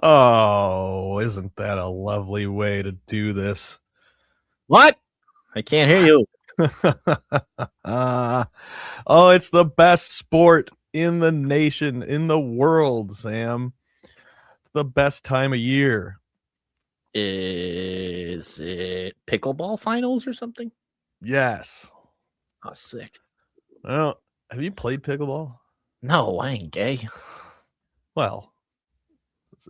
Oh, isn't that a lovely way to do this? What? I can't hear you. Oh, it's the best sport in the nation, in the world, Sam. It's the best time of year. Is it pickleball finals or something? Yes. Oh, sick. Well, have you played pickleball? No, I ain't gay. Well,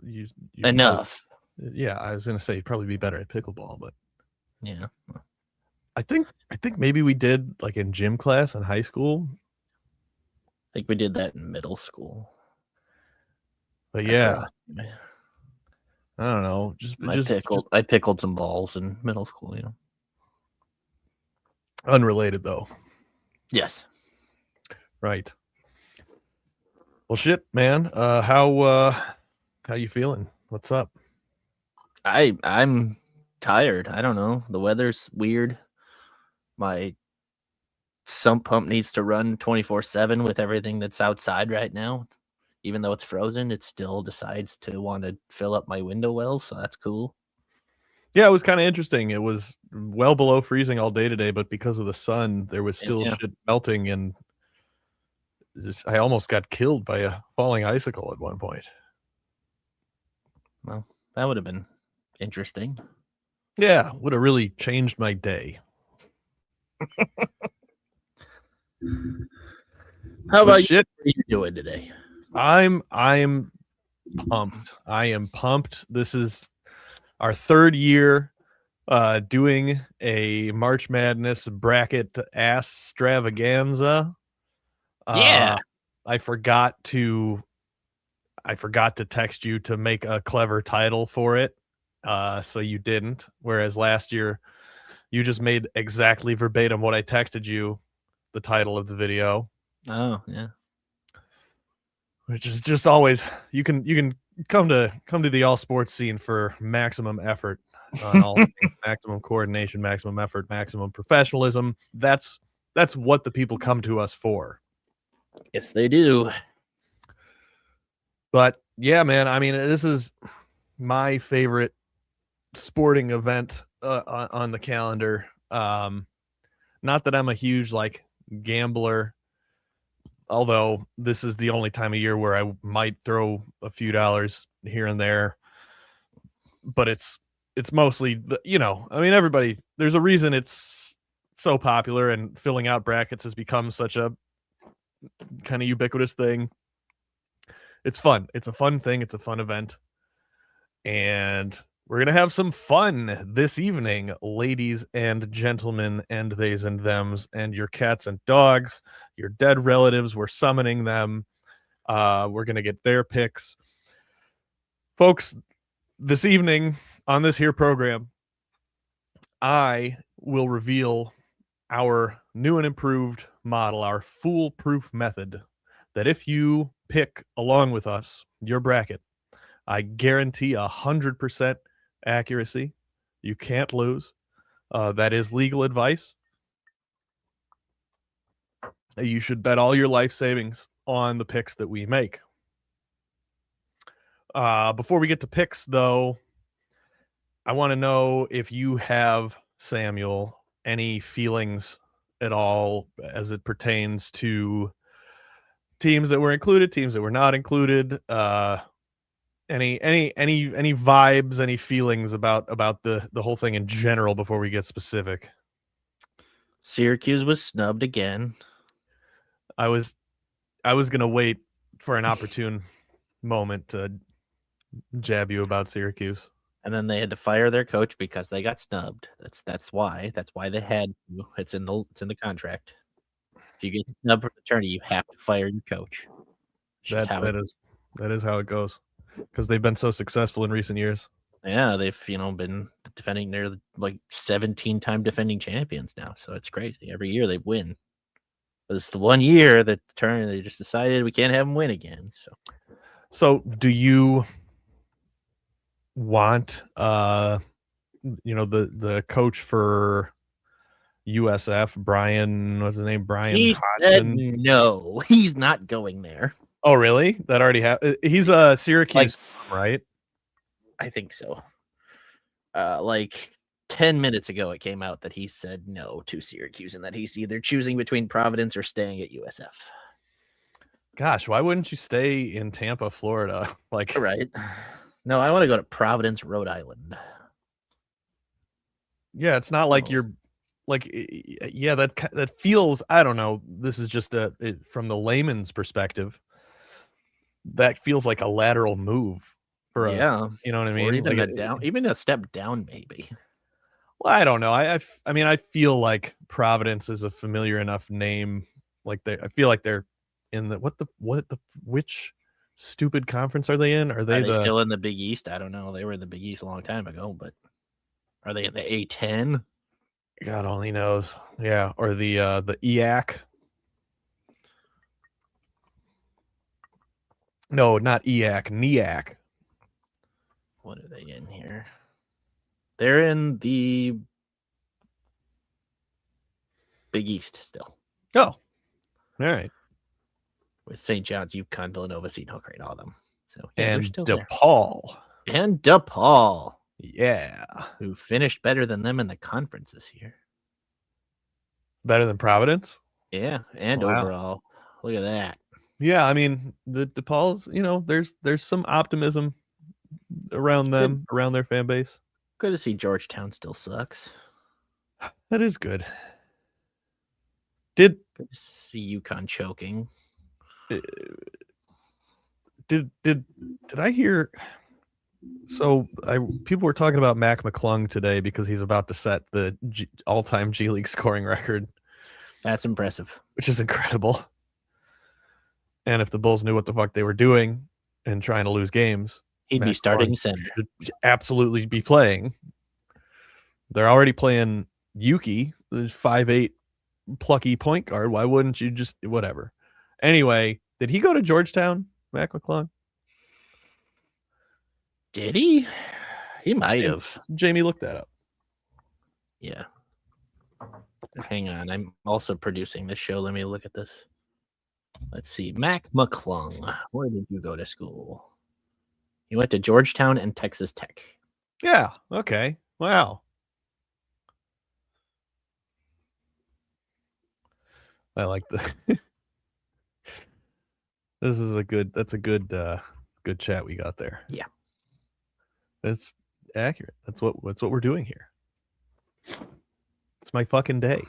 you Enough. Yeah, I was gonna say you'd probably be better at pickleball, but Yeah. I think maybe we did like in gym class in high school. I think we did that in middle school. But yeah, I don't know. I pickled some balls in middle school, you know. Unrelated though. Yes. Right. Well, shit, man. How you feeling? What's up? I'm tired. I don't know. The weather's weird. My sump pump needs to run 24/7 with everything that's outside right now. Even though it's frozen, it still decides to want to fill up my window well, so that's cool. Yeah, it was kind of interesting. It was well below freezing all day today, but because of the sun, there was still shit melting, and I almost got killed by a falling icicle at one point. Well, that would have been interesting. Yeah, would have really changed my day. How about you? What are you doing today? I'm pumped. I am pumped. This is our third year doing a March Madness bracket ass extravaganza. Yeah. I forgot to text you to make a clever title for it. So you didn't. Whereas last year you just made exactly verbatim what I texted you, the title of the video. Oh, yeah. Which is just always you can come to the all sports scene for maximum effort on all things, maximum coordination, maximum effort, maximum professionalism. That's what the people come to us for. Yes, they do. But yeah, man, I mean, this is my favorite sporting event on the calendar. Not that I'm a huge like gambler, although this is the only time of year where I might throw a few dollars here and there. But it's mostly I mean, everybody, there's a reason it's so popular, and filling out brackets has become such a kind of ubiquitous thing. It's fun. It's a fun thing. It's a fun event. And we're going to have some fun this evening, ladies and gentlemen, and theys and thems, and your cats and dogs, your dead relatives. We're summoning them. We're going to get their picks. Folks, this evening on this here program, I will reveal our new and improved model, our foolproof method, that if you pick along with us your bracket, I guarantee 100% accuracy. You can't lose. That is legal advice. You should bet all your life savings on the picks that we make. Before we get to picks, though, I want to know if you have, Samuel, any feelings at all as it pertains to teams that were included, teams that were not included. Any vibes, any feelings about the whole thing in general before we get specific? Syracuse was snubbed again. I was gonna wait for an opportune moment to jab you about Syracuse. And then they had to fire their coach because they got snubbed. That's why they had to. It's in the contract. If you get snubbed from the tourney, you have to fire your coach. That is how it goes, because they've been so successful in recent years. Yeah, they've been defending. They're like 17-time defending champions now, so it's crazy. Every year they win. But it's the one year that they just decided we can't have them win again. So do you want the coach for USF, Brian, what's his name? Brian he Hodgson? Said no, he's not going there. Oh, really? That already happened. He's a Syracuse, right? I think so. Like 10 minutes ago, it came out that he said no to Syracuse and that he's either choosing between Providence or staying at USF. Gosh, why wouldn't you stay in Tampa, Florida? Like, Right. No, I want to go to Providence, Rhode Island. yeah, it's not like Oh. you're like, yeah, that feels, I don't know. This is just from the layman's perspective, that feels like a lateral move for Yeah. you know what I Or mean? even Like, even a step down, maybe. well, I don't know. I mean, I feel like Providence is a familiar enough name. Like I feel like they're in which stupid conference are they in? Are Are they they the still in the Big East? I don't know. They were in the Big East a long time ago, but are they in the A10? God only knows. Yeah, or the EAC. No, not EAC, NEAC. What are they in here? They're in the Big East still. Oh, all right. With St. John's, UConn, Villanova, Seton Hall, all of them. So yeah, they're And still DePaul. there. And DePaul, Yeah. who finished better than them in the conference this year. Better than Providence? Yeah, and Wow. overall, look at that. Yeah, I mean, the DePaul's, there's some optimism around them, around their fan base. Good to see Georgetown still sucks. That is good. Did Good to see UConn choking. did I hear? So people were talking about Mac McClung today because he's about to set the all-time G League scoring record. That's impressive. Which is incredible. And if the Bulls knew what the fuck they were doing and trying to lose games, he'd be starting center. Should absolutely be playing. They're already playing Yuki, the 5'8" plucky point guard. Why wouldn't you just whatever? Anyway, did he go to Georgetown, Mac McClung? Did he? He might have. Jamie looked that up. Yeah. Hang on. I'm also producing this show. Let me look at this. Let's see. Mac McClung. Where did you go to school? He went to Georgetown and Texas Tech. Yeah. Okay. Wow. I like the This is that's a good chat we got there. Yeah. That's accurate. That's what we're doing here. It's my fucking day.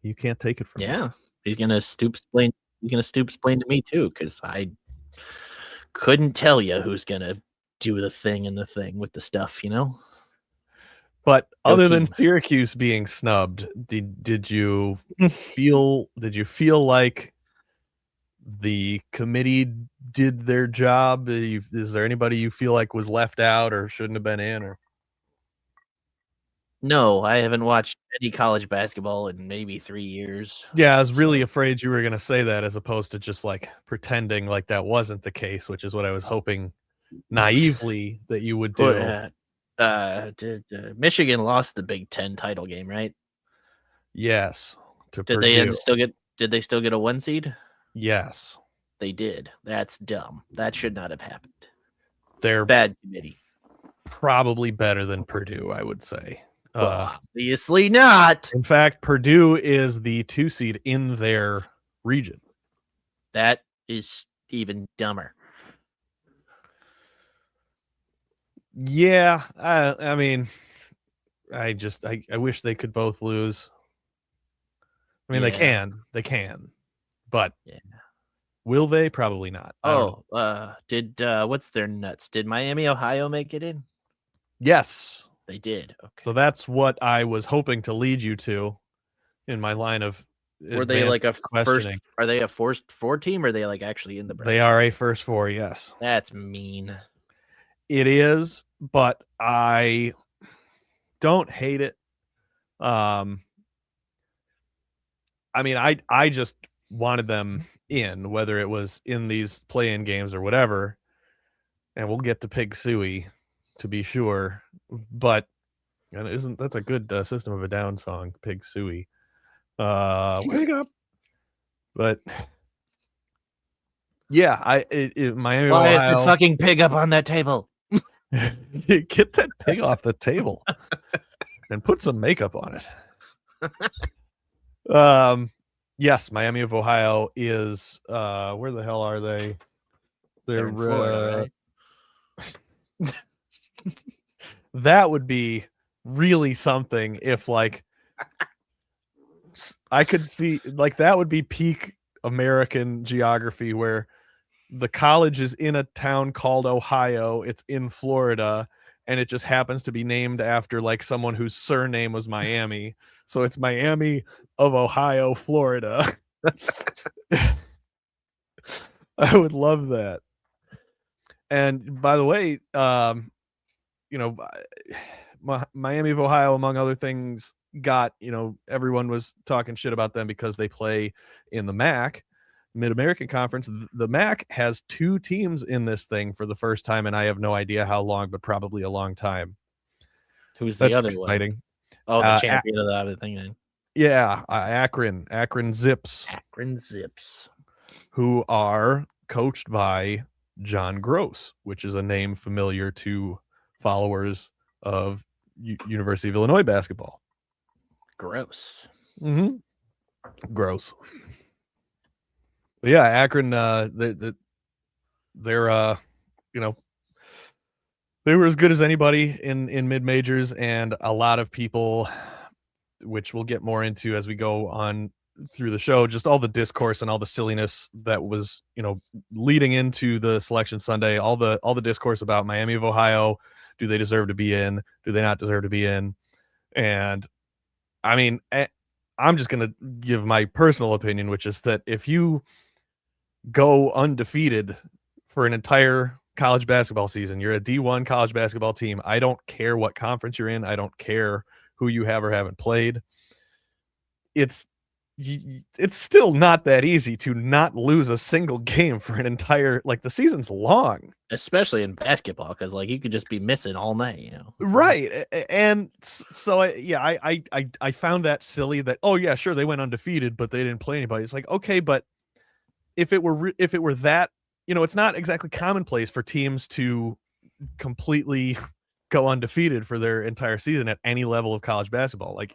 You can't take it from me. Yeah. He's gonna stoop explain to me too, because I couldn't tell you who's gonna do the thing and the thing with the stuff, But Go other than team. Syracuse being snubbed, did you feel like the committee did their job? Is there anybody you feel like was left out or shouldn't have been in? Or no, I haven't watched any college basketball in maybe 3 years. Yeah, I was really afraid you were going to say that, as opposed to just like pretending like that wasn't the case, which is what I was hoping naively that you would do. Michigan lost the Big Ten title game, right? Yes. To Did Purdue. Did they still get a 1 seed? Yes. They did. That's dumb. That should not have happened. They're bad committee. Probably better than Purdue, I would say. Well, obviously not. In fact, Purdue is the 2 seed in their region. That is even dumber. Yeah, I mean, I wish they could both lose. I mean, Yeah. they can, but yeah. Will they? Probably not. Did what's their nuts? Did Miami, Ohio make it in? Yes, they did. Okay. So that's what I was hoping to lead you to in my line of. Were they like a questioning. first? Are they a first 4 team? Or are they like actually in the bracket? They are a first 4. Yes. That's mean. It is, but I don't hate it. I mean, I just wanted them in, whether it was in these play-in games or whatever. And we'll get to Pig Suey, to be sure. But that's a good System of a Down song, Pig Suey. Wake up. But yeah, Miami, Why Ohio. is the fucking pig up on that table? Get that pig off the table and put some makeup on it. Yes, Miami of Ohio is where the hell are they? They're in Florida, right? That would be really something if like I could see like that would be peak American geography where the college is in a town called Ohio, it's in Florida, and it just happens to be named after like someone whose surname was Miami. So it's Miami of Ohio, Florida. I would love that. And by the way, you know, Miami of Ohio, among other things, got, everyone was talking shit about them because they play in the MAC, Mid American Conference. The MAC has 2 teams in this thing for the first time, and I have no idea how long, but probably a long time. Who's the That's other exciting. one? Oh, the champion of the other thing then. Yeah, Akron Zips. Akron Zips. Who are coached by John Gross, which is a name familiar to followers of University of Illinois basketball. Gross. Mm-hmm. Gross. But yeah, Akron, they're they were as good as anybody in mid majors, and a lot of people, which we'll get more into as we go on through the show, just all the discourse and all the silliness that was, leading into the selection Sunday, all the discourse about Miami of Ohio. Do they deserve to be in? Do they not deserve to be in? And I mean, I'm just going to give my personal opinion, which is that if you go undefeated for an entire college basketball season, you're a D1 college basketball team. I don't care what conference you're in. I don't care who you have or haven't played. It's still not that easy to not lose a single game for an entire, like, the season's long, especially in basketball, because like you could just be missing all night, right? And so I found that silly that, oh yeah, sure, they went undefeated but they didn't play anybody. It's like, okay, but if it were that, it's not exactly commonplace for teams to completely go undefeated for their entire season at any level of college basketball. Like,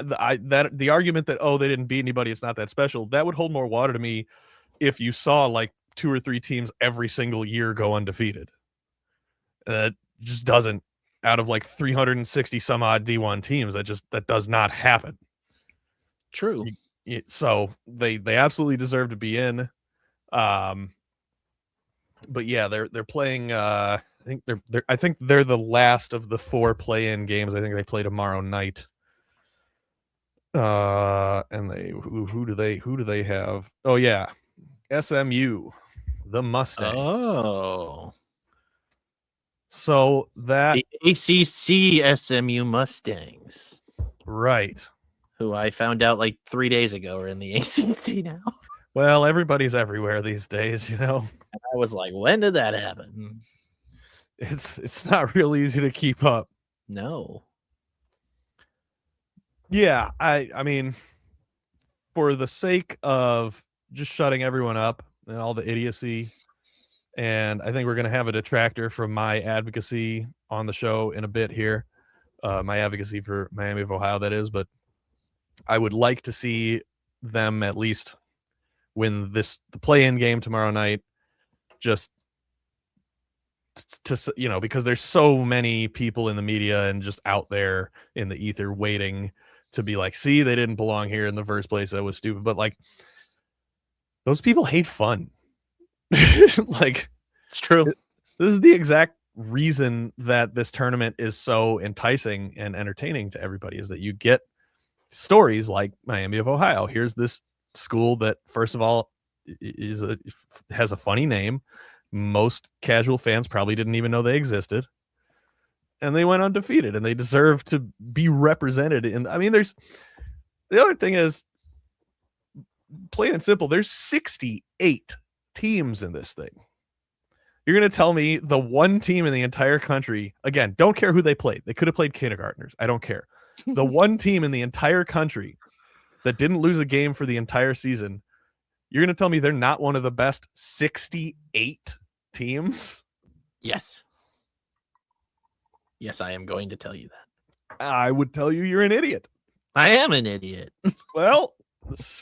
that the argument that, oh, they didn't beat anybody, it's not that special, that would hold more water to me if you saw like 2 or 3 teams every single year go undefeated. That just doesn't, out of like 360 some odd D1 teams, that does not happen. True. So they absolutely deserve to be in. But yeah, they're playing. I think they're the last of the 4 play-in games. I think they play tomorrow night. And who do they have? Oh yeah, SMU, the Mustangs. Oh, so that the ACC SMU Mustangs, right? Who I found out like 3 days ago are in the ACC now. Well, everybody's everywhere these days, And I was like, when did that happen? It's not real easy to keep up. No. Yeah, I mean, for the sake of just shutting everyone up and all the idiocy, and I think we're going to have a detractor from my advocacy on the show in a bit here, my advocacy for Miami of Ohio, that is, but I would like to see them at least win the play-in game tomorrow night, just to, because there's so many people in the media and just out there in the ether waiting to be like, see, they didn't belong here in the first place. That was stupid. But like, those people hate fun. Like, it's true. This is the exact reason that this tournament is so enticing and entertaining to everybody, is that you get stories like Miami of Ohio. Here's this school that, first of all, has a funny name. Most casual fans probably didn't even know they existed. And they went undefeated, and they deserve to be represented. And I mean, the other thing is, plain and simple, there's 68 teams in this thing. You're going to tell me the one team in the entire country, again, don't care who they played. They could have played kindergartners. I don't care. The one team in the entire country that didn't lose a game for the entire season, you're going to tell me they're not one of the best 68 teams? Yes. Yes, I am going to tell you that. I would tell you you're an idiot. I am an idiot. Well,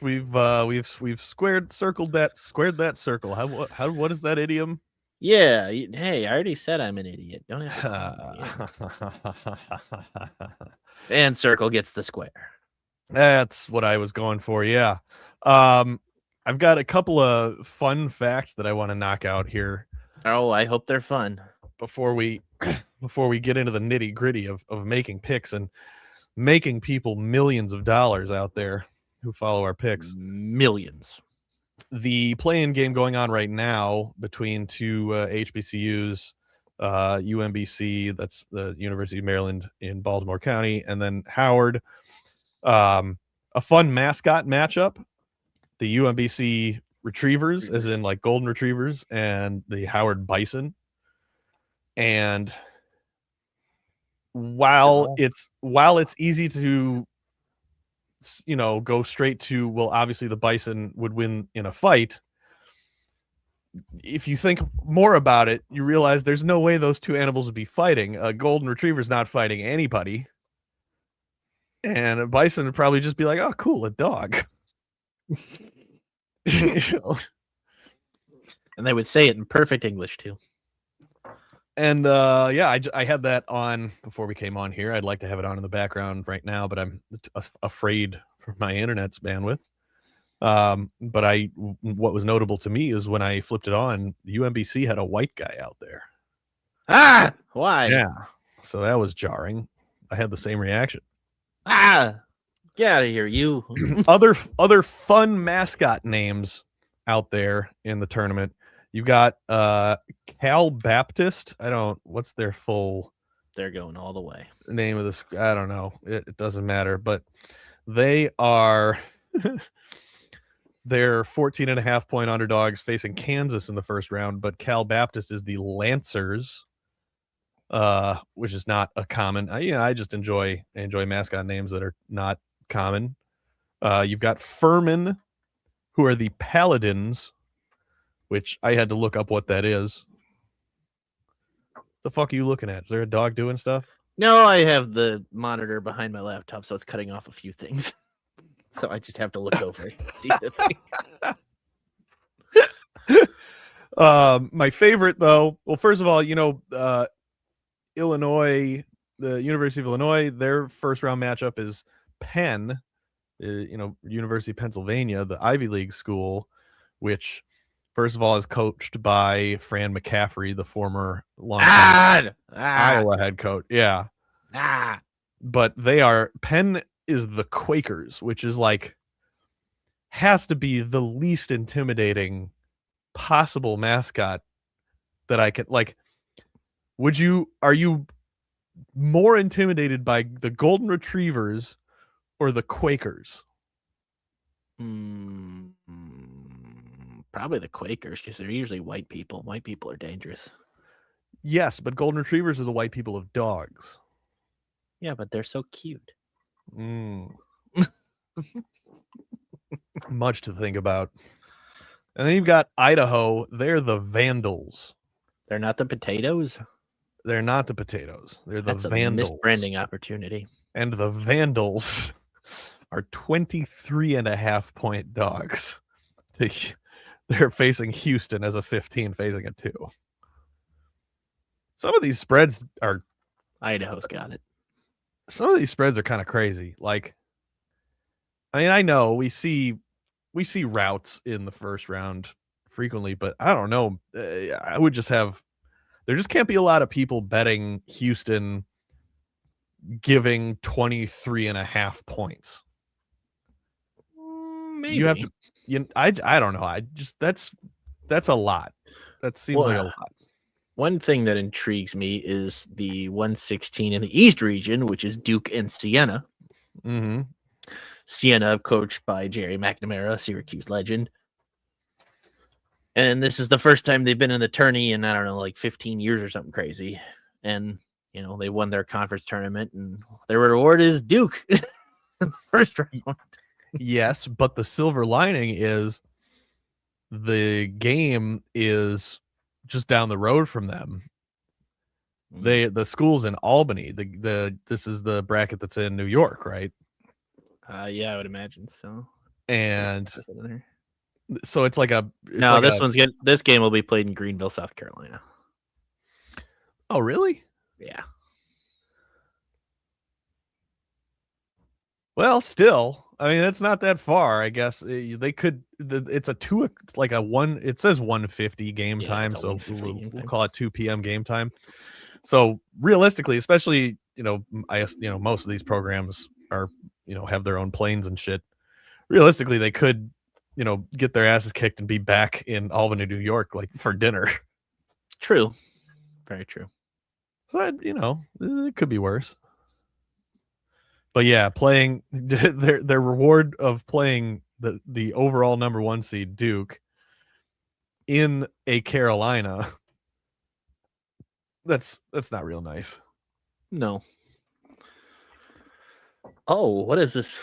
we've squared that circle. What is that idiom? Yeah. Hey, I already said I'm an idiot. Don't have to call me. And circle gets the square. That's what I was going for. Yeah. I've got a couple of fun facts that I want to knock out here. Oh, I hope they're fun. Before we get into the nitty gritty of making picks and making people millions of dollars out there who follow our picks. Millions. The play-in game going on right now between two HBCUs, UMBC, that's the University of Maryland in Baltimore County, and then Howard. A fun mascot matchup. The UMBC Retrievers, as in like Golden Retrievers, and the Howard Bison. And while it's easy to go straight to, well, obviously the Bison would win in a fight, if you think more about it, you realize there's no way those two animals would be fighting. A Golden Retriever's not fighting anybody, and a Bison would probably just be like, oh cool, a dog. And they would say it in perfect English too. And I had that on before we came on here. I'd like to have it on in the background right now, but I'm afraid for my internet's bandwidth. But what was notable to me is when I flipped it on, the UMBC had a white guy out there. Why? Yeah, so that was jarring. I had the same reaction. Get out of here, you. Other fun mascot names out there in the tournament. You've got Cal Baptist. What's their full? They're going all the way. Name of this? I don't know. It doesn't matter. But they are they're 14.5-point underdogs facing Kansas in the first round. But Cal Baptist is the Lancers, which is not a common. I just enjoy mascot names that are not common. You've got Furman, who are the Paladins, which I had to look up what that is. The fuck are you looking at? Is there a dog doing stuff? No, I have the monitor behind my laptop, so it's cutting off a few things. So I just have to look over it to see the thing. My favorite, though, well, first of all, Illinois, the University of Illinois, their first round matchup is Penn, University of Pennsylvania, the Ivy League school, which, first of all, is coached by Fran McCaffrey, the former Iowa head coach. Yeah. But Penn is the Quakers, which is has to be the least intimidating possible mascot that I could are you more intimidated by the Golden Retrievers or the Quakers? Probably the Quakers, because they're usually white people. White people are dangerous. Yes, but Golden Retrievers are the white people of dogs. Yeah, but they're so cute. Much to think about. And then you've got Idaho. They're the Vandals. They're not the Potatoes? They're not the Potatoes. They're the Vandals. That's a misbranding opportunity. And the Vandals are 23.5-point dogs. They're facing Houston as a 15, facing a 2. Some of these spreads are... Idaho's got it. Some of these spreads are kind of crazy. I know we see routes in the first round frequently, but I don't know. I would just have... There just can't be a lot of people betting Houston giving 23.5 points. Maybe. You have to... I don't know. That's a lot. That seems like a lot. One thing that intrigues me is the 116 in the East region, which is Duke and Siena. Mm-hmm. Siena, coached by Jerry McNamara, Syracuse legend. And this is the first time they've been in the tourney in, 15 years or something crazy. And, they won their conference tournament, and their reward is Duke in the first round. Yes, but the silver lining is the game is just down the road from them. The school's in Albany. This is the bracket that's in New York, right? Yeah, I would imagine so. And Is it in there? so it's like a No, this one's good. This game will be played in Greenville, South Carolina. Oh, really? Yeah. Well, still, I mean, it's not that far. I guess they could. It's a two, like a one. It says 1:50 game time, it's a so 1:50 game we'll time. call it 2 p.m. game time. So realistically, especially I guess most of these programs are have their own planes and shit. Realistically, they could get their asses kicked and be back in Albany, New York, like for dinner. True. Very true. So it could be worse. But yeah, playing their reward of playing the overall number 1 seed Duke in a Carolina, that's not real nice. No. Oh, what is this?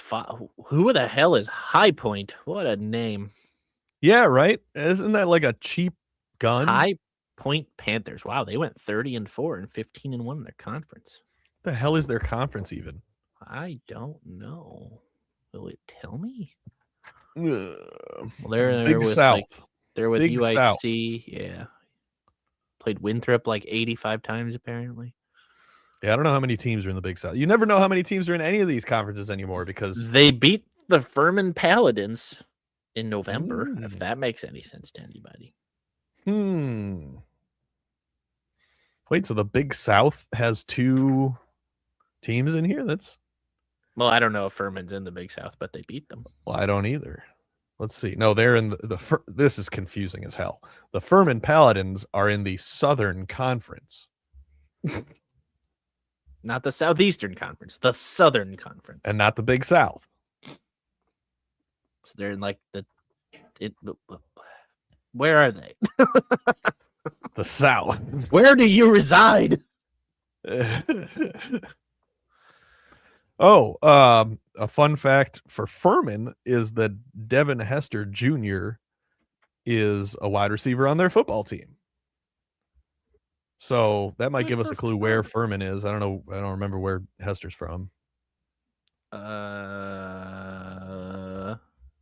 Who the hell is High Point? What a name. Yeah, right? Isn't that like a cheap gun? High Point Panthers. Wow, they went 30-4 and 15-1 in their conference. The hell is their conference even? I don't know. Will it tell me? Well, they're Big with South. They're with Big UIC. South. Yeah. Played Winthrop like 85 times apparently. Yeah, I don't know how many teams are in the Big South. You never know how many teams are in any of these conferences anymore because they beat the Furman Paladins in November, if that makes any sense to anybody. Wait, so the Big South has 2 teams in here? Well, I don't know if Furman's in the Big South, but they beat them. Well, I don't either. Let's see. No, they're in this is confusing as hell. The Furman Paladins are in the Southern Conference. Not the Southeastern Conference, the Southern Conference. And not the Big South. So they're in like where are they? The South. Where do you reside? A fun fact for Furman is that Devin Hester Jr. is a wide receiver on their football team. So that might give us a clue where Furman is. I don't remember where Hester's from.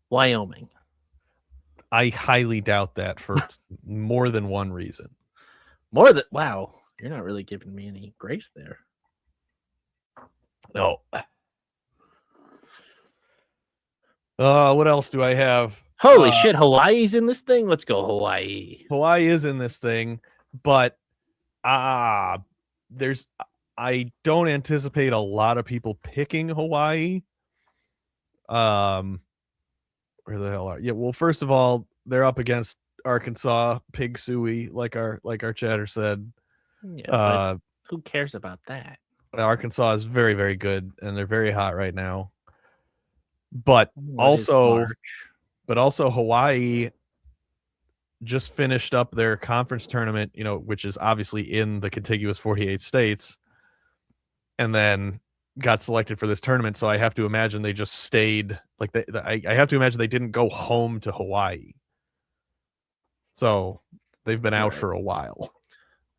Wyoming. I highly doubt that for more than one reason. Wow, you're not really giving me any grace there. No. What else do I have? Holy shit, Hawaii's in this thing? Let's go, Hawaii. Hawaii is in this thing, but I don't anticipate a lot of people picking Hawaii. Where the hell are you? Yeah, well, first of all, they're up against Arkansas, Pig Suey, like our chatter said. Yeah, but who cares about that? Arkansas is very, very good, and they're very hot right now. But also Hawaii just finished up their conference tournament, which is obviously in the contiguous 48 states, and then got selected for this tournament. So I have to imagine they just stayed. Like I have to imagine they didn't go home to Hawaii. So they've been out for a while.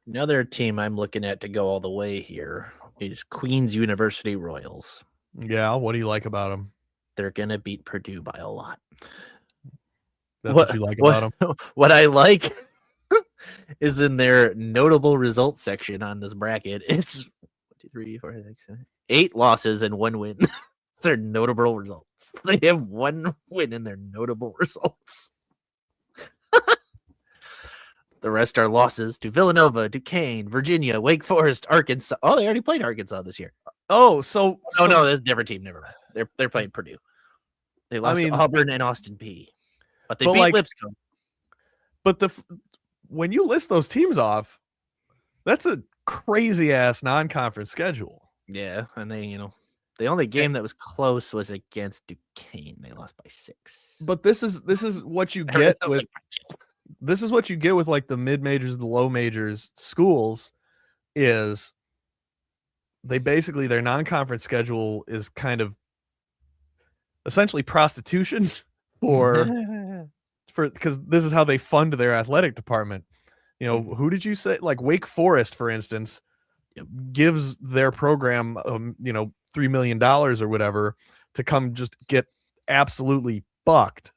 Another team I'm looking at to go all the way here is Queen's University Royals. Yeah, what do you like about them? They're gonna beat Purdue by a lot. That's what you like about them? What I like is in their notable results section on this bracket. It's 1, 2, 3, 4, 5, 6, 7, 8 losses and 1 win. It's their notable results. They have 1 win in their notable results. The rest are losses to Villanova, Duquesne, Virginia, Wake Forest, Arkansas. Oh, they already played Arkansas this year. Oh, so no, that's a different team. Never mind. They're playing Purdue. They lost to Auburn and Austin Peay, but they beat Lipscomb. But when you list those teams off, that's a crazy ass non-conference schedule. Yeah, and they, the only game that was close was against Duquesne. They lost by 6. But this is what you get with this is what you get with like the mid majors, the low majors schools, is they basically their non-conference schedule is kind of essentially prostitution because this is how they fund their athletic department. Who did you say? Like Wake Forest, for instance, gives their program, $3 million or whatever to come just get absolutely fucked.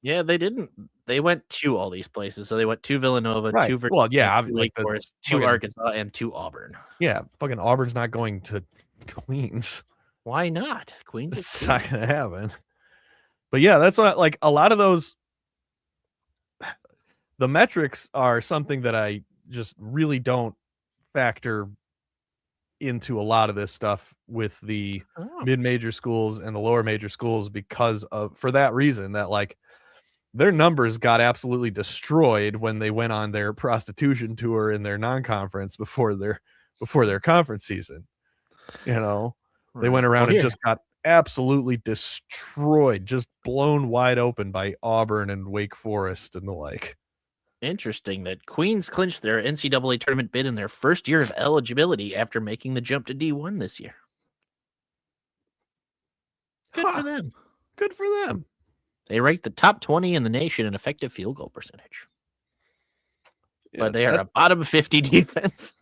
Yeah, they didn't. They went to all these places. So they went to Villanova, Right. to Virginia, Well, yeah, to like Wake Forest, to Arkansas, and to Auburn. Yeah, fucking Auburn's not going to Queens. Why not? Queens is It's cool. not gonna happen. But yeah, that's what like a lot of those. The metrics are something that I just really don't factor into a lot of this stuff with the mid-major schools and the lower major schools because of for that reason that like their numbers got absolutely destroyed when they went on their prostitution tour in their non-conference before their conference season. They went around and just got absolutely destroyed, just blown wide open by Auburn and Wake Forest and the like. Interesting that Queens clinched their NCAA tournament bid in their first year of eligibility after making the jump to D1 this year. Good for them. Good for them. They ranked the top 20 in the nation in effective field goal percentage. Yeah, but they are a bottom 50 defense.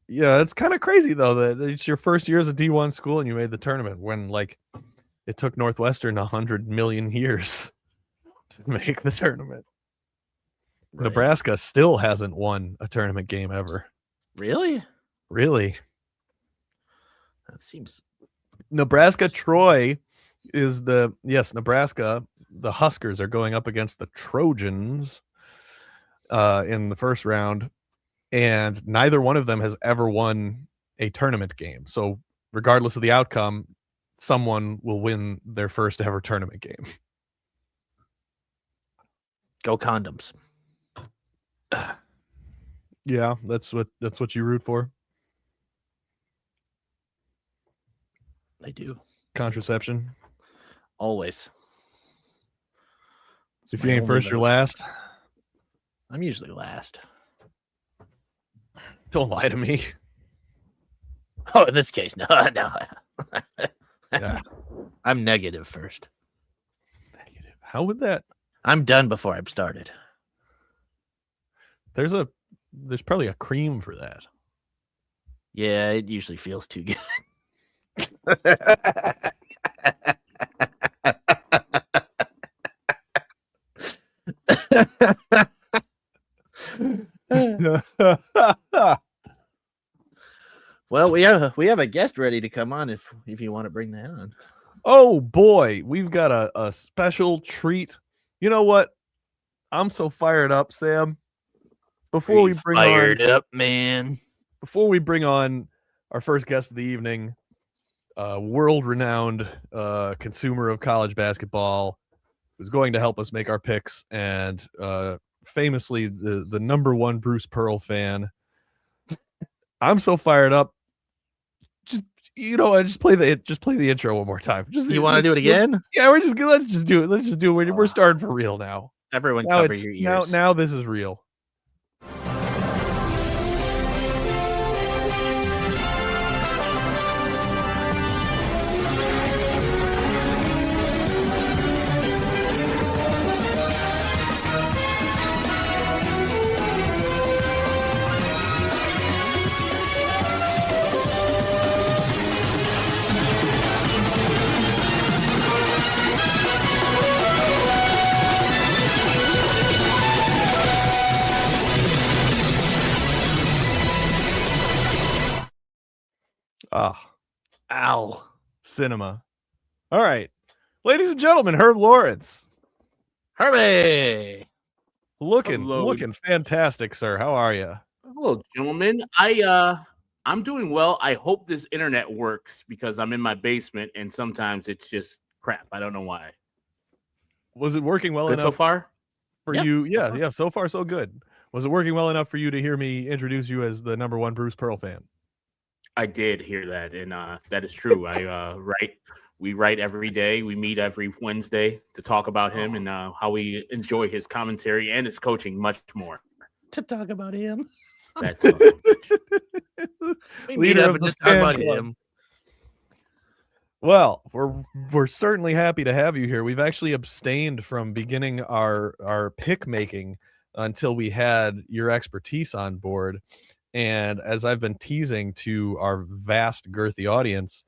It's kind of crazy though that it's your first year as a D1 school and you made the tournament when like it took Northwestern 100 million years to make the tournament. Right. Nebraska still hasn't won a tournament game ever. Really? Really? That seems. Nebraska Troy is Nebraska. The Huskers are going up against the Trojans in the first round, and neither one of them has ever won a tournament game. So regardless of the outcome, someone will win their first ever tournament game. Go condoms. Yeah, that's what you root for. They do. Contraception. Always. If you ain't first, you're last. I'm usually last. Don't lie to me. Oh, in this case, no. Yeah. I'm negative first. Negative. How would that? I'm done before I'm started. There's probably a cream for that. Yeah, it usually feels too good. Well, we have a guest ready to come on if you want to bring that on. Oh boy, we've got a special treat. You know what? I'm so fired up, Sam. Before we bring on our first guest of the evening, world-renowned consumer of college basketball, who's going to help us make our picks, and famously the number one Bruce Pearl fan. I'm so fired up. Just play the intro one more time. You want to do it again? Yeah, let's just do it. Let's just do it. We're starting for real now. Everyone cover your ears. Now this is real. Ow. Cinema. All right. Ladies and gentlemen, Herb Lawrence. Herbie. Looking fantastic, sir. How are you? Hello, gentlemen. I'm doing well. I hope this internet works because I'm in my basement and sometimes it's just crap. I don't know why. Was it working well enough so far for you? Yeah. So far, so good. Was it working well enough for you to hear me introduce you as the number one Bruce Pearl fan? I did hear that, and that is true. We write every day. We meet every Wednesday to talk about him and how we enjoy his commentary and his coaching much more. To talk about him. That's we meet up and just talk about him. Well, we're certainly happy to have you here. We've actually abstained from beginning our pick making until we had your expertise on board. And as I've been teasing to our vast girthy audience,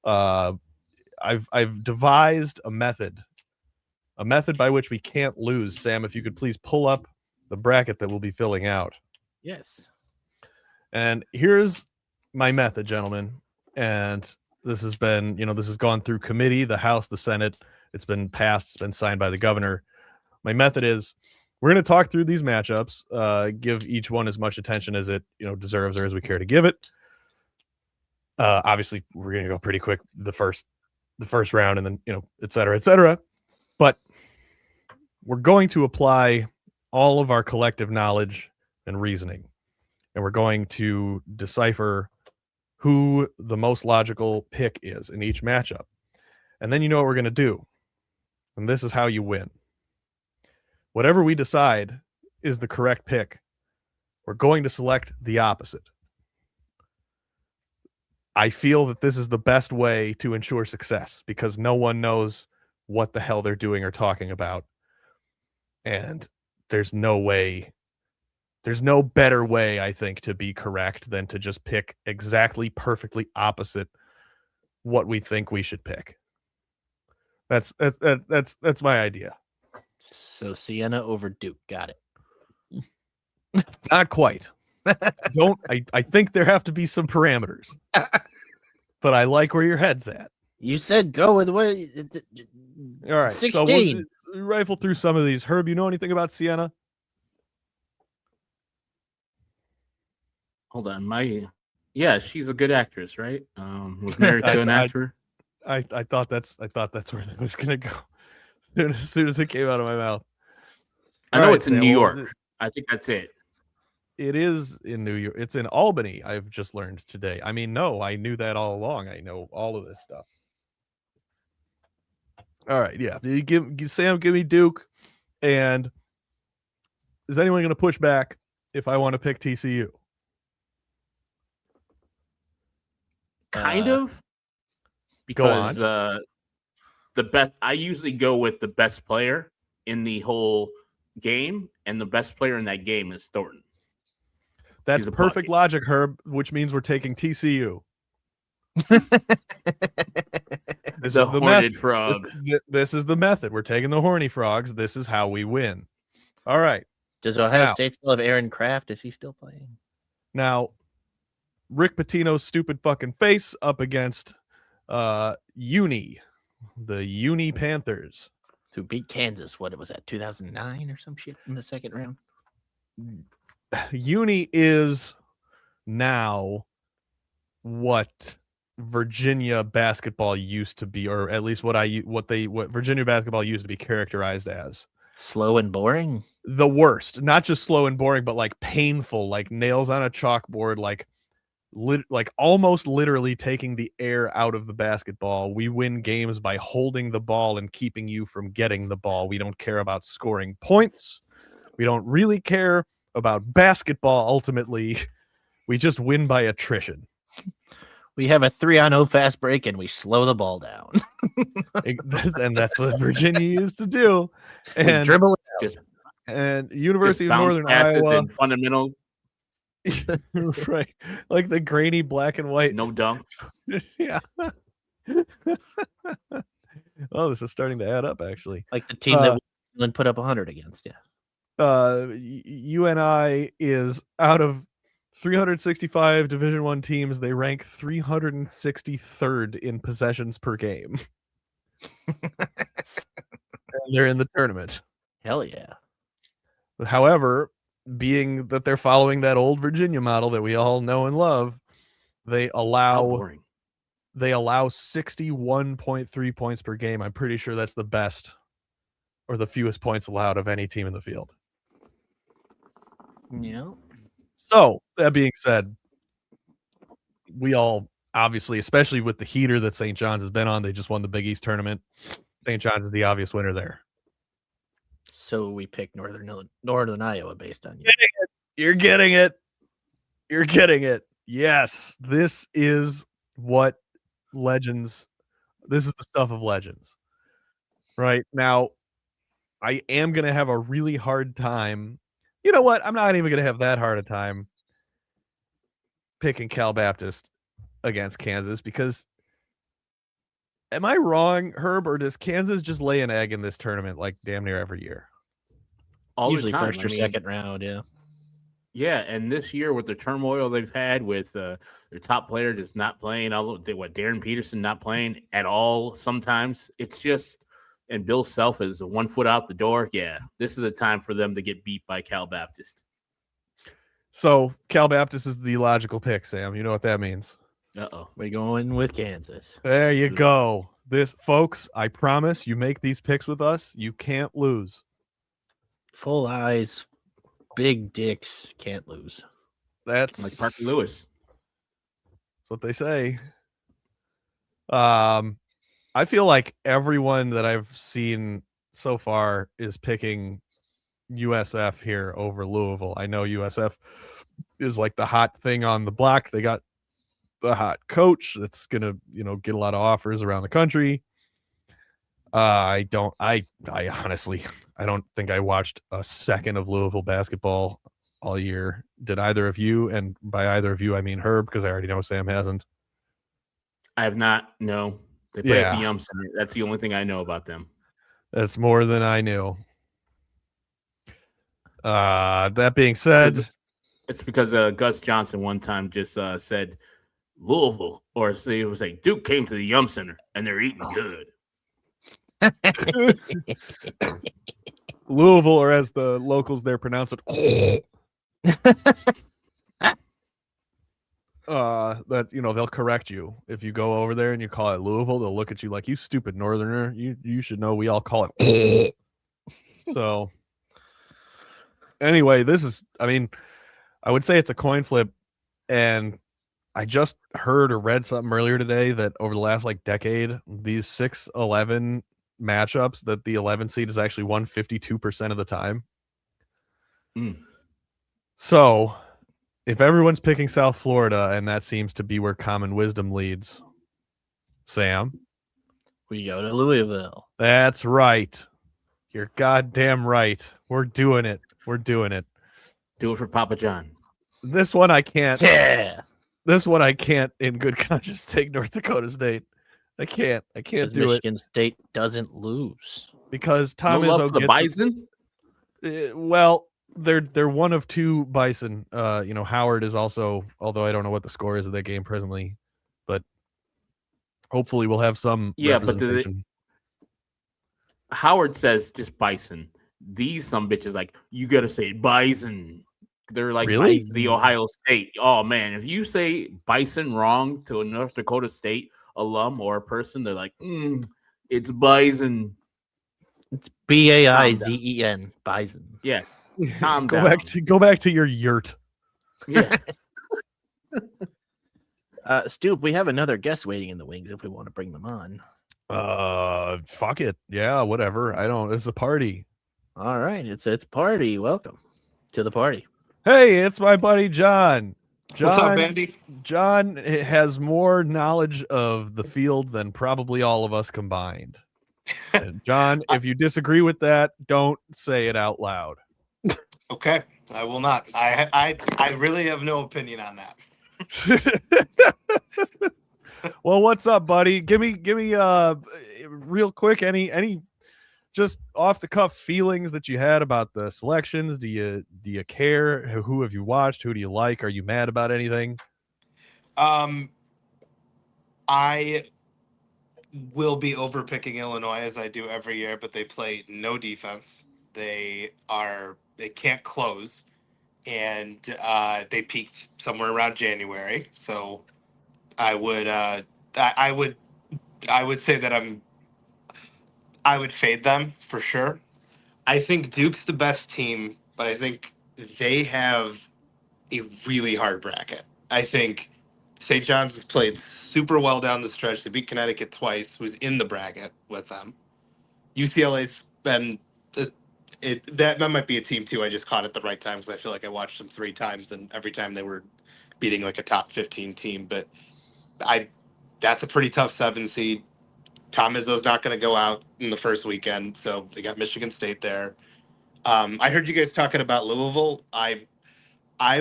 I've devised a method by which we can't lose. Sam, if you could please pull up the bracket that we'll be filling out. Yes. And here's my method, gentlemen. And this has been, this has gone through committee, the House, the Senate. It's been passed. It's been signed by the governor. My method is we're going to talk through these matchups, give each one as much attention as it, deserves or as we care to give it. Obviously, we're going to go pretty quick the first round and then, et cetera, et cetera. But we're going to apply all of our collective knowledge and reasoning. And we're going to decipher who the most logical pick is in each matchup. And then you know what we're going to do. And this is how you win. Whatever we decide is the correct pick, we're going to select the opposite. I feel that this is the best way to ensure success because no one knows what the hell they're doing or talking about. And there's no better way, I think, to be correct than to just pick exactly perfectly opposite what we think we should pick. That's my idea. So Sienna over Duke. Got it. Not quite. I think there have to be some parameters. But I like where your head's at. You said go with what? All right. 16. So we'll rifle through some of these. Herb, you know anything about Sienna? Hold on, she's a good actress, right? Was married to an actor. I thought that's where that was gonna go. As soon as it came out of my mouth. I know it's in New York. I think that's it. It is in New York. It's in Albany. I've just learned today. I mean, no, I knew that all along. I know all of this stuff. All right, yeah. Sam, give me Duke. And is anyone going to push back if I want to pick TCU? Kind of. Because the best. I usually go with the best player in the whole game, and the best player in that game is Thornton. That's perfect logic, Herb, which means we're taking TCU. This is the horned frog. This is the method. We're taking the horny frogs. This is how we win. All right. Does Ohio State still have Aaron Kraft? Is he still playing? Now, Rick Pitino's stupid fucking face up against Uni, the Uni Panthers. Who beat Kansas, what was that, 2009 or some shit in the second round? Uni is now what Virginia basketball used to be, or at least what Virginia basketball used to be characterized as. Slow and boring? The worst. Not just slow and boring, but like painful, like nails on a chalkboard, like almost literally taking the air out of the basketball. We win games by holding the ball and keeping you from getting the ball. We don't care about scoring points. We don't really care about basketball ultimately. We just win by attrition. We have a 3-on-0 fast break and we slow the ball down. And that's what Virginia used to do. And we dribble it out. And University of Northern Iowa and fundamental. Right. Like the grainy black and white. No dunks. Yeah. Oh, this is starting to add up, actually. Like the team that we put up 100 against, yeah. UNI is out of 365 Division I teams, they rank 363rd in possessions per game. And they're in the tournament. Hell yeah. However, being that they're following that old Virginia model that we all know and love, they allow 61.3 points per game. I'm pretty sure that's the best or the fewest points allowed of any team in the field. Yeah. So, that being said, we all obviously, especially with the heater that St. John's has been on, they just won the Big East tournament. St. John's is the obvious winner there. So we picked Northern Iowa based on you. You're getting it. You're getting it. Yes, this is what legends. This is the stuff of legends. Right now, I am going to have a really hard time. You know what? I'm not even going to have that hard a time picking Cal Baptist against Kansas because am I wrong, Herb, or does Kansas just lay an egg in this tournament like damn near every year? All Usually the time. first or second round, yeah. Yeah, and this year with the turmoil they've had with their top player just not playing, Darren Peterson not playing at all. Sometimes it's just, and Bill Self is 1 foot out the door. Yeah, this is a time for them to get beat by Cal Baptist. So Cal Baptist is the logical pick, Sam. You know what that means. We're going with Kansas. There you go. This, folks, I promise you make these picks with us, you can't lose. Full eyes, big dicks, can't lose. That's like Parker Lewis. That's what they say. I feel like everyone that I've seen so far is picking USF here over Louisville. I know USF is like the hot thing on the block. They got the hot coach that's gonna, get a lot of offers around the country. I honestly, I don't think I watched a second of Louisville basketball all year. Did either of you? And by either of you, I mean Herb, because I already know Sam hasn't. I have not. No, they play at the Yum Center. That's the only thing I know about them. That's more than I knew. That being said, it's because Gus Johnson one time just said Louisville, or it was like Duke came to the Yum Center and they're eating good. Louisville, or as the locals there pronounce it, that they'll correct you if you go over there and you call it Louisville. They'll look at you like, you stupid northerner. You should know we all call it. So anyway, I would say it's a coin flip, and I just heard or read something earlier today that over the last decade, these 6-11 matchups, that the 11 seed is actually won 52% of the time. So if everyone's picking South Florida, and that seems to be where common wisdom leads, Sam, we go to Louisville. That's right. You're goddamn right. We're doing it. Do it for Papa John. This one I can't. Yeah. This one I can't in good conscience take North Dakota State. I can't do Michigan State doesn't lose. Because Tom no Izzo love for the Bison? Well, they're one of two Bison. Howard is also, although I don't know what the score is of that game presently, but hopefully we'll have some representation. But Howard says just Bison. These some bitches you gotta say Bison. They're like really? The Ohio State. Oh man, if you say Bison wrong to a North Dakota State alum or a person, they're like, it's Bison. It's Baizen, Bison. Yeah. Calm down. Go back to your yurt. Yeah. Stu, we have another guest waiting in the wings if we want to bring them on. Fuck it. Yeah, whatever. It's a party. All right, it's a party. Welcome to the party. Hey, it's my buddy John. What's up, Andy? John has more knowledge of the field than probably all of us combined. John, if you disagree with that, don't say it out loud. Okay, I will not. I really have no opinion on that. Well, what's up, buddy? Give me real quick any just off the cuff feelings that you had about the selections. Do you care? Who have you watched? Who do you like? Are you mad about anything? I will be overpicking Illinois as I do every year, but they play no defense. They can't close, and they peaked somewhere around January. So I would say that I would fade them for sure. I think Duke's the best team, but I think they have a really hard bracket. I think St. John's has played super well down the stretch. They beat Connecticut twice, who's in the bracket with them. UCLA's been that might be a team too. I just caught at the right time because I feel like I watched them 3 times, and every time they were beating a top 15 team. But that's a pretty tough 7 seed. Tom Izzo's not going to go out in the first weekend, so they got Michigan State there. I heard you guys talking about Louisville. I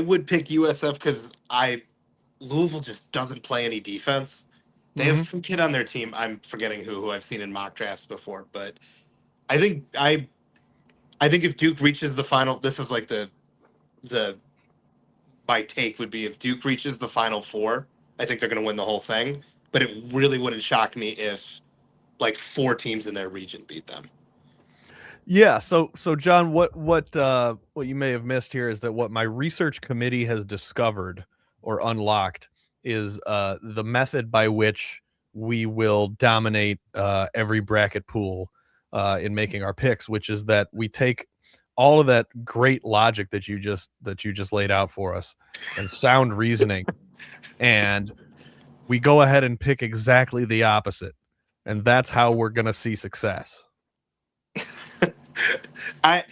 would pick USF because I Louisville just doesn't play any defense. They have some kid on their team. I'm forgetting who I've seen in mock drafts before, but I think if Duke reaches the final, this is like the my take would be if Duke reaches the Final Four, I think they're going to win the whole thing. But it really wouldn't shock me if like 4 teams in their region beat them. Yeah. So John, what you may have missed here is that what my research committee has discovered or unlocked is the method by which we will dominate every bracket pool in making our picks, which is that we take all of that great logic that you just laid out for us and sound reasoning, and we go ahead and pick exactly the opposite, and that's how we're going to see success. I've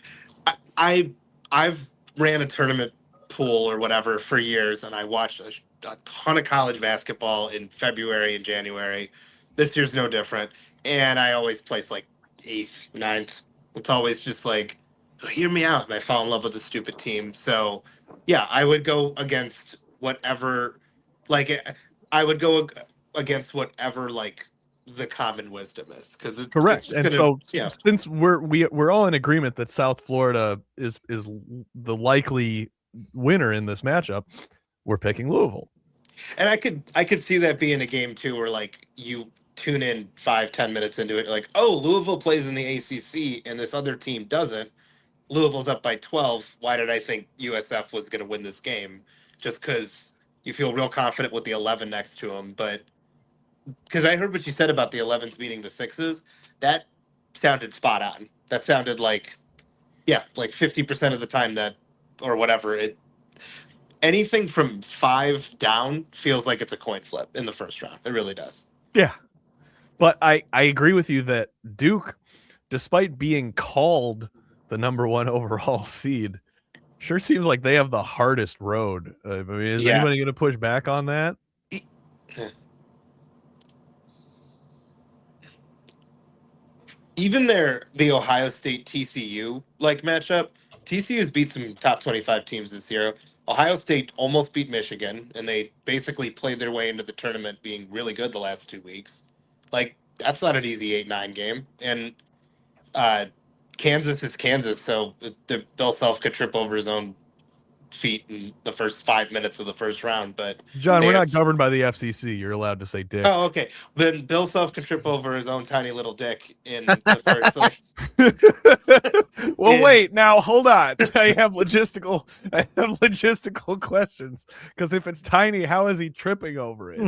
ran a tournament pool or whatever for years, and I watched a ton of college basketball in February and January. This year's no different, and I always place like 8th, 9th. It's always just like, hear me out, and I fall in love with the stupid team. So, yeah, I would go against whatever, like, I would go against whatever like the common wisdom is, because Correct. it's And gonna, so yeah. since we're all in agreement that South Florida is the likely winner in this matchup, we're picking Louisville. And I could see that being a game too, where like you tune in 5-10 minutes into it, like, oh, Louisville plays in the ACC and this other team doesn't. Louisville's up by 12. Why did I think USF was going to win this game? Just because you feel real confident with the 11 next to them. But because I heard what you said about the 11s beating the 6s, that sounded spot on. That sounded like, yeah, like 50% of the time that, or whatever, anything from 5 down feels like it's a coin flip in the first round. It really does. Yeah. But I agree with you that Duke, despite being called the number 1 overall seed, sure seems like they have the hardest road. I mean, is anybody going to push back on that? Even the Ohio State TCU like matchup, TCU's beat some top 25 teams this year. Ohio State almost beat Michigan, and they basically played their way into the tournament being really good the last 2 weeks. Like, that's not an easy 8-9 game. And Kansas is Kansas, so Bill Self could trip over his own feet in the first 5 minutes of the first round. But John, we're not governed by the FCC. You're allowed to say dick. Oh, okay. Then Bill Self can trip over his own tiny little dick in the first. Well, wait. Now, hold on. I have logistical questions, because if it's tiny, how is he tripping over it?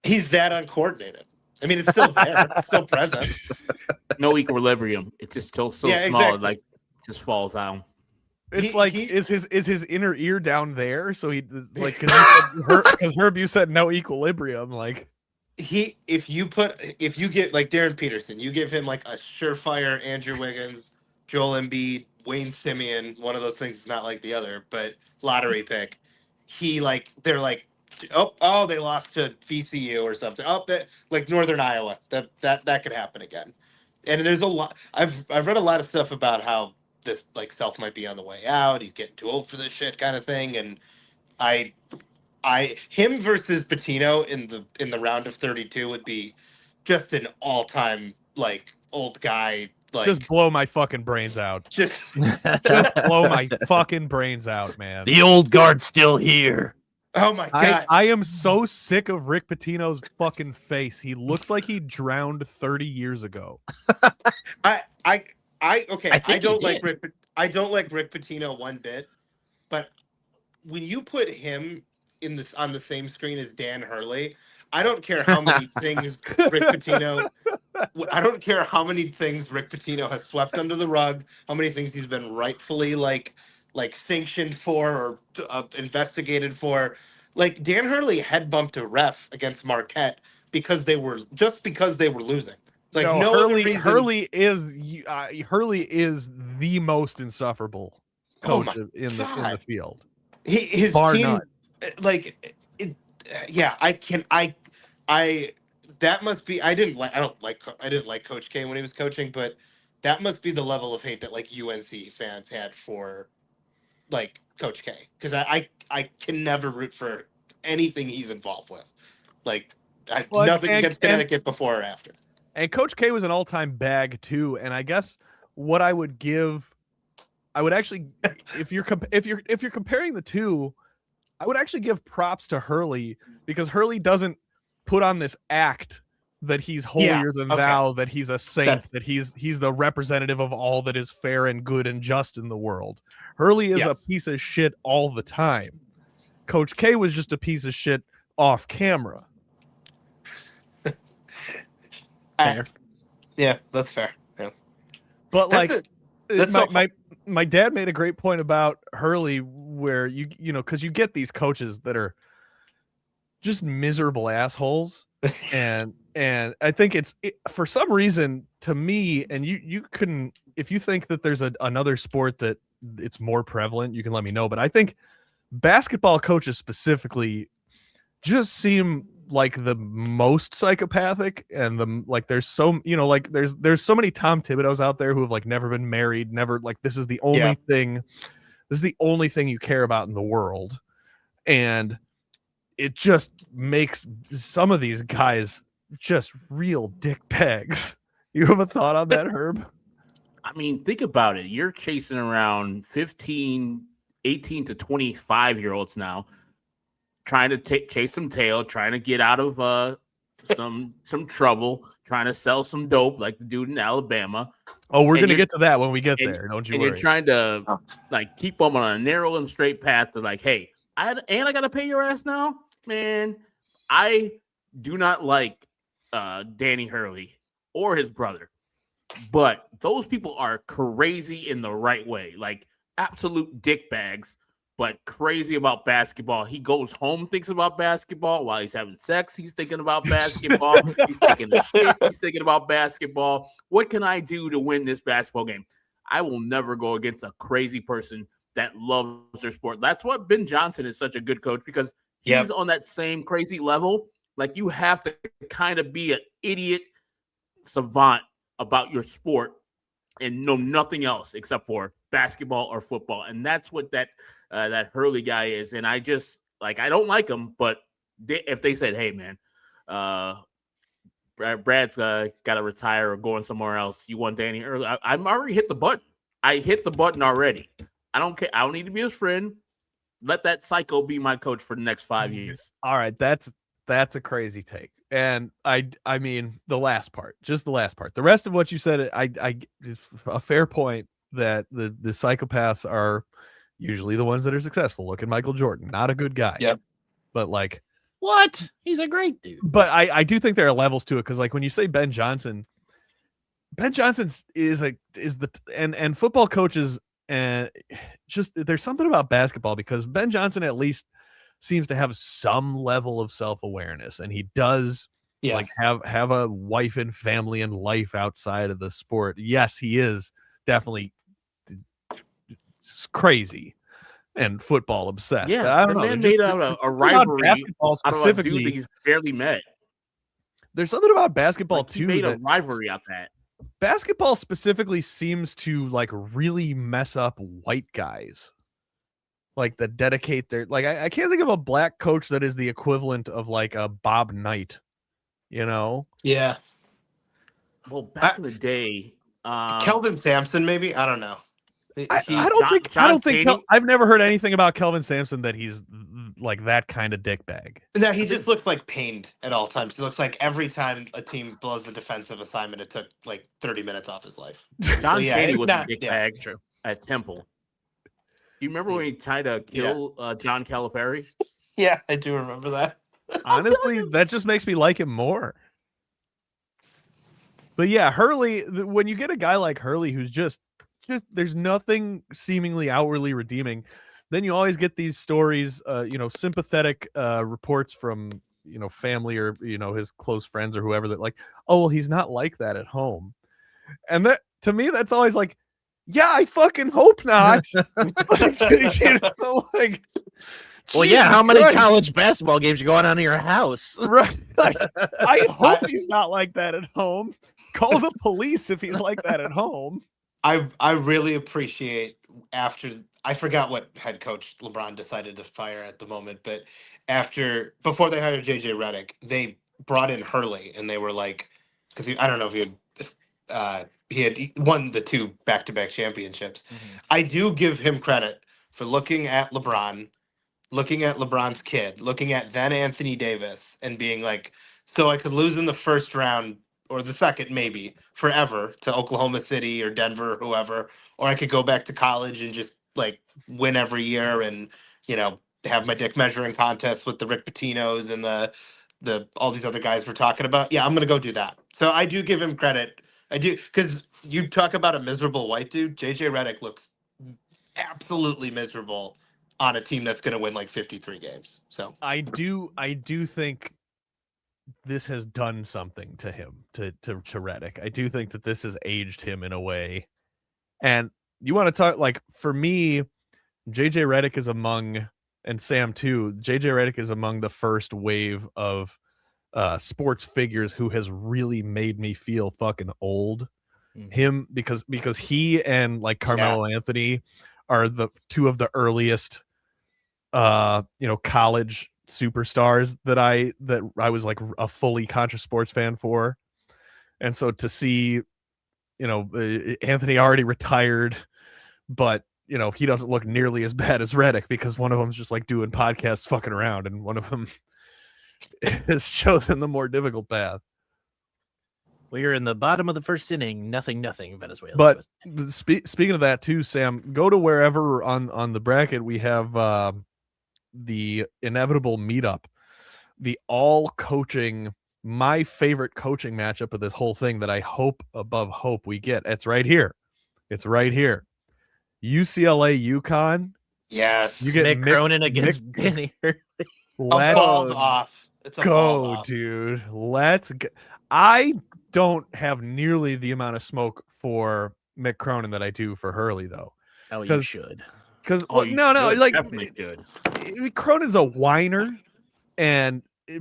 He's that uncoordinated. I mean, it's still there. It's still present. No equilibrium. It's just still so Yeah, small, exactly. like just falls down. It's is his inner ear down there? So he like because Herb, you said no equilibrium. Like if you get like Darren Peterson, you give him like a surefire Andrew Wiggins, Joel Embiid, Wayne Simeon. One of those things is not like the other, but lottery pick. They're like, oh, they lost to VCU or something. Oh, that like Northern Iowa. That could happen again. And there's a lot. I've read a lot of stuff about how this like Self might be on the way out. He's getting too old for this shit kind of thing. And him versus Patino in the round of 32 would be just an all-time like old guy. Like, just blow my fucking brains out. Just blow my fucking brains out, man. The old guard's still here. Oh my god! I am so sick of Rick Pitino's fucking face. He looks like he drowned 30 years ago. I don't like Rick Pitino one bit, but when you put him on the same screen as Dan Hurley, I don't care how many things Rick Pitino has swept under the rug, how many things he's been rightfully like sanctioned for or investigated for. Like, Dan Hurley head bumped a ref against Marquette because they were losing. Like, no other reason. Hurley is the most insufferable coach in the field. His Bar team, none. like, yeah, that must be. I didn't like Coach K when he was coaching, but that must be the level of hate that like UNC fans had for like Coach K, because I can never root for anything he's involved with. Like, I have Well, nothing against Connecticut before or after. And Coach K was an all-time bag too. And I guess what I would actually, if you're comparing the two, I would actually give props to Hurley, because Hurley doesn't put on this act that he's holier than thou, that he's a saint, that he's the representative of all that is fair and good and just in the world. Hurley is a piece of shit all the time. Coach K was just a piece of shit off camera. Yeah, that's fair. Yeah. But my dad made a great point about Hurley, where you know, because you get these coaches that are just miserable assholes, and I think for some reason, to me, and you couldn't, if you think that there's another sport that it's more prevalent, you can let me know. But I think basketball coaches specifically just seem like the most psychopathic, and there's so, you know, like there's so many Tom Thibodeaus out there who have like never been married, never, like, this is the only thing you care about in the world. And it just makes some of these guys just real dick bags. You have a thought on that, Herb? I mean, think about it. You're chasing around 18 to 25-year-olds now, trying to chase some tail, trying to get out of some trouble, trying to sell some dope like the dude in Alabama. Oh, we're going to get to that when we get there. Don't you worry. And you're trying to like keep them on a narrow and straight path to like, hey, I got to pay your ass now? Man, I do not like Danny Hurley or his brother, but those people are crazy in the right way, like absolute dickbags, but crazy about basketball. He goes home, thinks about basketball while he's having sex. He's thinking about basketball. He's taking a shit. He's thinking about basketball. What can I do to win this basketball game? I will never go against a crazy person that loves their sport. That's what Ben Johnson is such a good coach, because he's on that same crazy level. Like, you have to kind of be an idiot savant about your sport and know nothing else except for basketball or football. And that's what that Hurley guy is. And I just, like, I don't like him, but if they said, hey, man, Brad's got to retire or going somewhere else, you want Danny Hurley? I've already hit the button. I hit the button already. I don't care. I don't need to be his friend. Let that psycho be my coach for the next 5 years. All right. That's a crazy take. And I mean, just the last part, the rest of what you said, I is a fair point, that the psychopaths are usually the ones that are successful. Look at Michael Jordan, not a good guy. Yep. But like, what? He's a great dude. But I do think there are levels to it. Cause like when you say Ben Johnson is and football coaches, and just, there's something about basketball, because Ben Johnson at least seems to have some level of self-awareness, and he does like have a wife and family and life outside of the sport. Yes, he is definitely crazy and football obsessed. Yeah, I don't know. Man made out a rivalry basketball specifically. Out of a dude that he's barely met. There's something about basketball like, too. He made a rivalry out that. Basketball specifically seems to like really mess up white guys, like that dedicate their, like, I can't think of a black coach that is the equivalent of like a Bob Knight, you know? Yeah. Well, back in the day, Kelvin Sampson, maybe, I don't know. I don't think I've never heard anything about Kelvin Sampson that he's like that kind of dickbag. No, he just looks like pained at all times. He looks like every time a team blows a defensive assignment, it took like 30 minutes off his life. John Chaney was a dickbag at Temple. Do you remember when he tried to kill John Calipari? Yeah, I do remember that. Honestly, that just makes me like him more. But yeah, Hurley, when you get a guy like Hurley who's just there's nothing seemingly outwardly redeeming, then you always get these stories, sympathetic reports from, family or, his close friends or whoever, that like, oh, well, he's not like that at home. And that, to me, that's always like, yeah, I fucking hope not. Well, yeah, how many college basketball games are going on in your house? Right. Like, I hope he's not like that at home. Call the police if he's like that at home. I really appreciate after I forgot what head coach LeBron decided to fire at the moment, but before they hired JJ Redick, they brought in Hurley, and they were like, because I don't know if he had won the 2 back-to-back championships. Mhm. I do give him credit for looking at LeBron, looking at LeBron's kid, looking at then Anthony Davis, and being like, so I could lose in the first round or the second, maybe forever, to Oklahoma City or Denver or whoever, or I could go back to college and just like win every year and have my dick measuring contests with the Rick Pitino's and the all these other guys we're talking about. Yeah, I'm gonna go do that. So I do give him credit. I do, because you talk about a miserable white dude. JJ Redick looks absolutely miserable on a team that's going to win like 53 games. So I do think this has done something to him, to Redick. I do think that this has aged him in a way. And you want to talk, like, for me, JJ Redick is among, and Sam too, JJ Redick is among the first wave of sports figures who has really made me feel fucking old. Him, because he and like Carmelo Anthony are the 2 of the earliest college superstars that I was like a fully conscious sports fan for. And so to see Anthony already retired, but he doesn't look nearly as bad as Redick, because one of them's just like doing podcasts fucking around, and one of them has chosen the more difficult path. We are in the bottom of the first inning, nothing, Venezuela. But speaking of that too, Sam, go to wherever on the bracket we have the inevitable meetup, the all coaching, my favorite coaching matchup of this whole thing that I hope above hope we get. It's right here. UCLA UConn. Yes. You get Mick Cronin against Danny Hurley. Let's off. It's a go, off. dude. Let's go. I don't have nearly the amount of smoke for Mick Cronin that I do for Hurley, though. Oh, you should. Because like definitely should. Cronin's a whiner,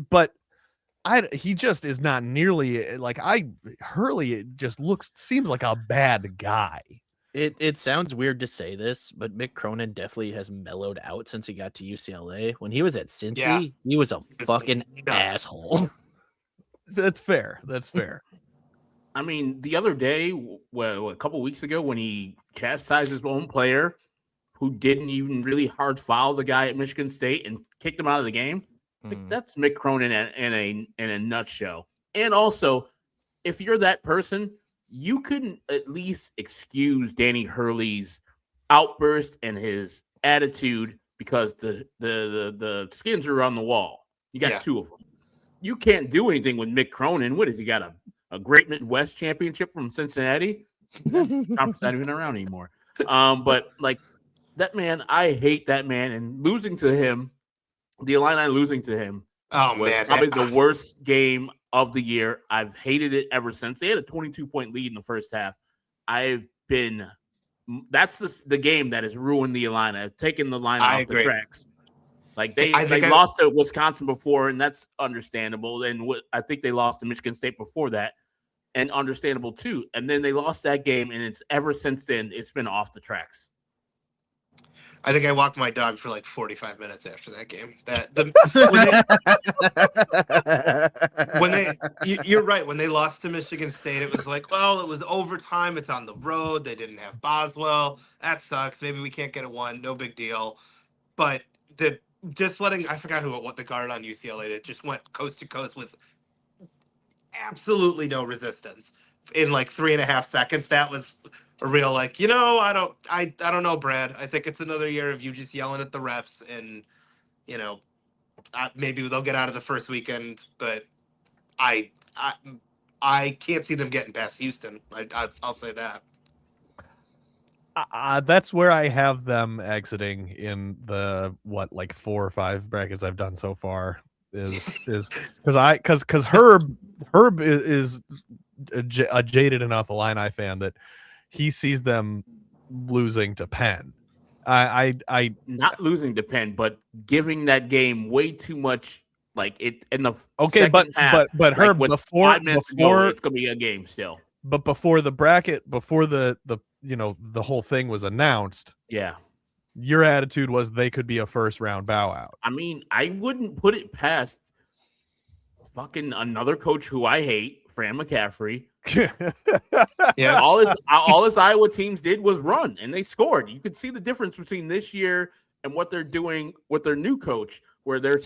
but he just is not nearly like Hurley. It just seems like a bad guy. It sounds weird to say this, but Mick Cronin definitely has mellowed out since he got to UCLA. When he was at Cincy, he was a fucking asshole. That's fair. I mean, the other day, a couple weeks ago, when he chastised his own player who didn't even really hard foul the guy at Michigan State and kicked him out of the game, like, that's Mick Cronin in a nutshell. And also, if you're that person, you couldn't at least excuse Danny Hurley's outburst and his attitude because the skins are on the wall. You got 2 of them. You can't do anything with Mick Cronin. What is he got, a Great Midwest championship from Cincinnati? Conference not even around anymore. But like that man, I hate that man, and losing to him, the Illini losing to him, was probably the worst game of the year. I've hated it ever since. They had a 22-point lead in the first half. That's the game that has ruined the Illini. I've taken the line off the tracks. Like they lost to Wisconsin before, and that's understandable. And I think they lost to Michigan State before that, and understandable too. And then they lost that game, and it's ever since then it's been off the tracks. I think I walked my dog for like 45 minutes after that game. You're right. When they lost to Michigan State, it was like, well, it was overtime. It's on the road. They didn't have Boswell. That sucks. Maybe we can't get a 1. No big deal. But I forgot what the guard on UCLA that just went coast to coast with absolutely no resistance in like 3.5 seconds. That was a real I don't know, Brad. I think it's another year of you just yelling at the refs, and maybe they'll get out of the first weekend, but I can't see them getting past Houston. I'll say that. That's where I have them exiting in the 4 or 5 brackets I've done so far. Is because Herb is a jaded enough Illini fan that he sees them losing to Penn. I not losing to Penn, but giving that game way too much. Like it in the half, but Herb, before it's gonna be a game still. But before the bracket, before the whole thing was announced, Your attitude was they could be a first round bow out. I mean, I wouldn't put it past fucking another coach who I hate, Fran McCaffrey. Yeah. All his Iowa teams did was run, and they scored. You could see the difference between this year and what they're doing with their new coach, where they're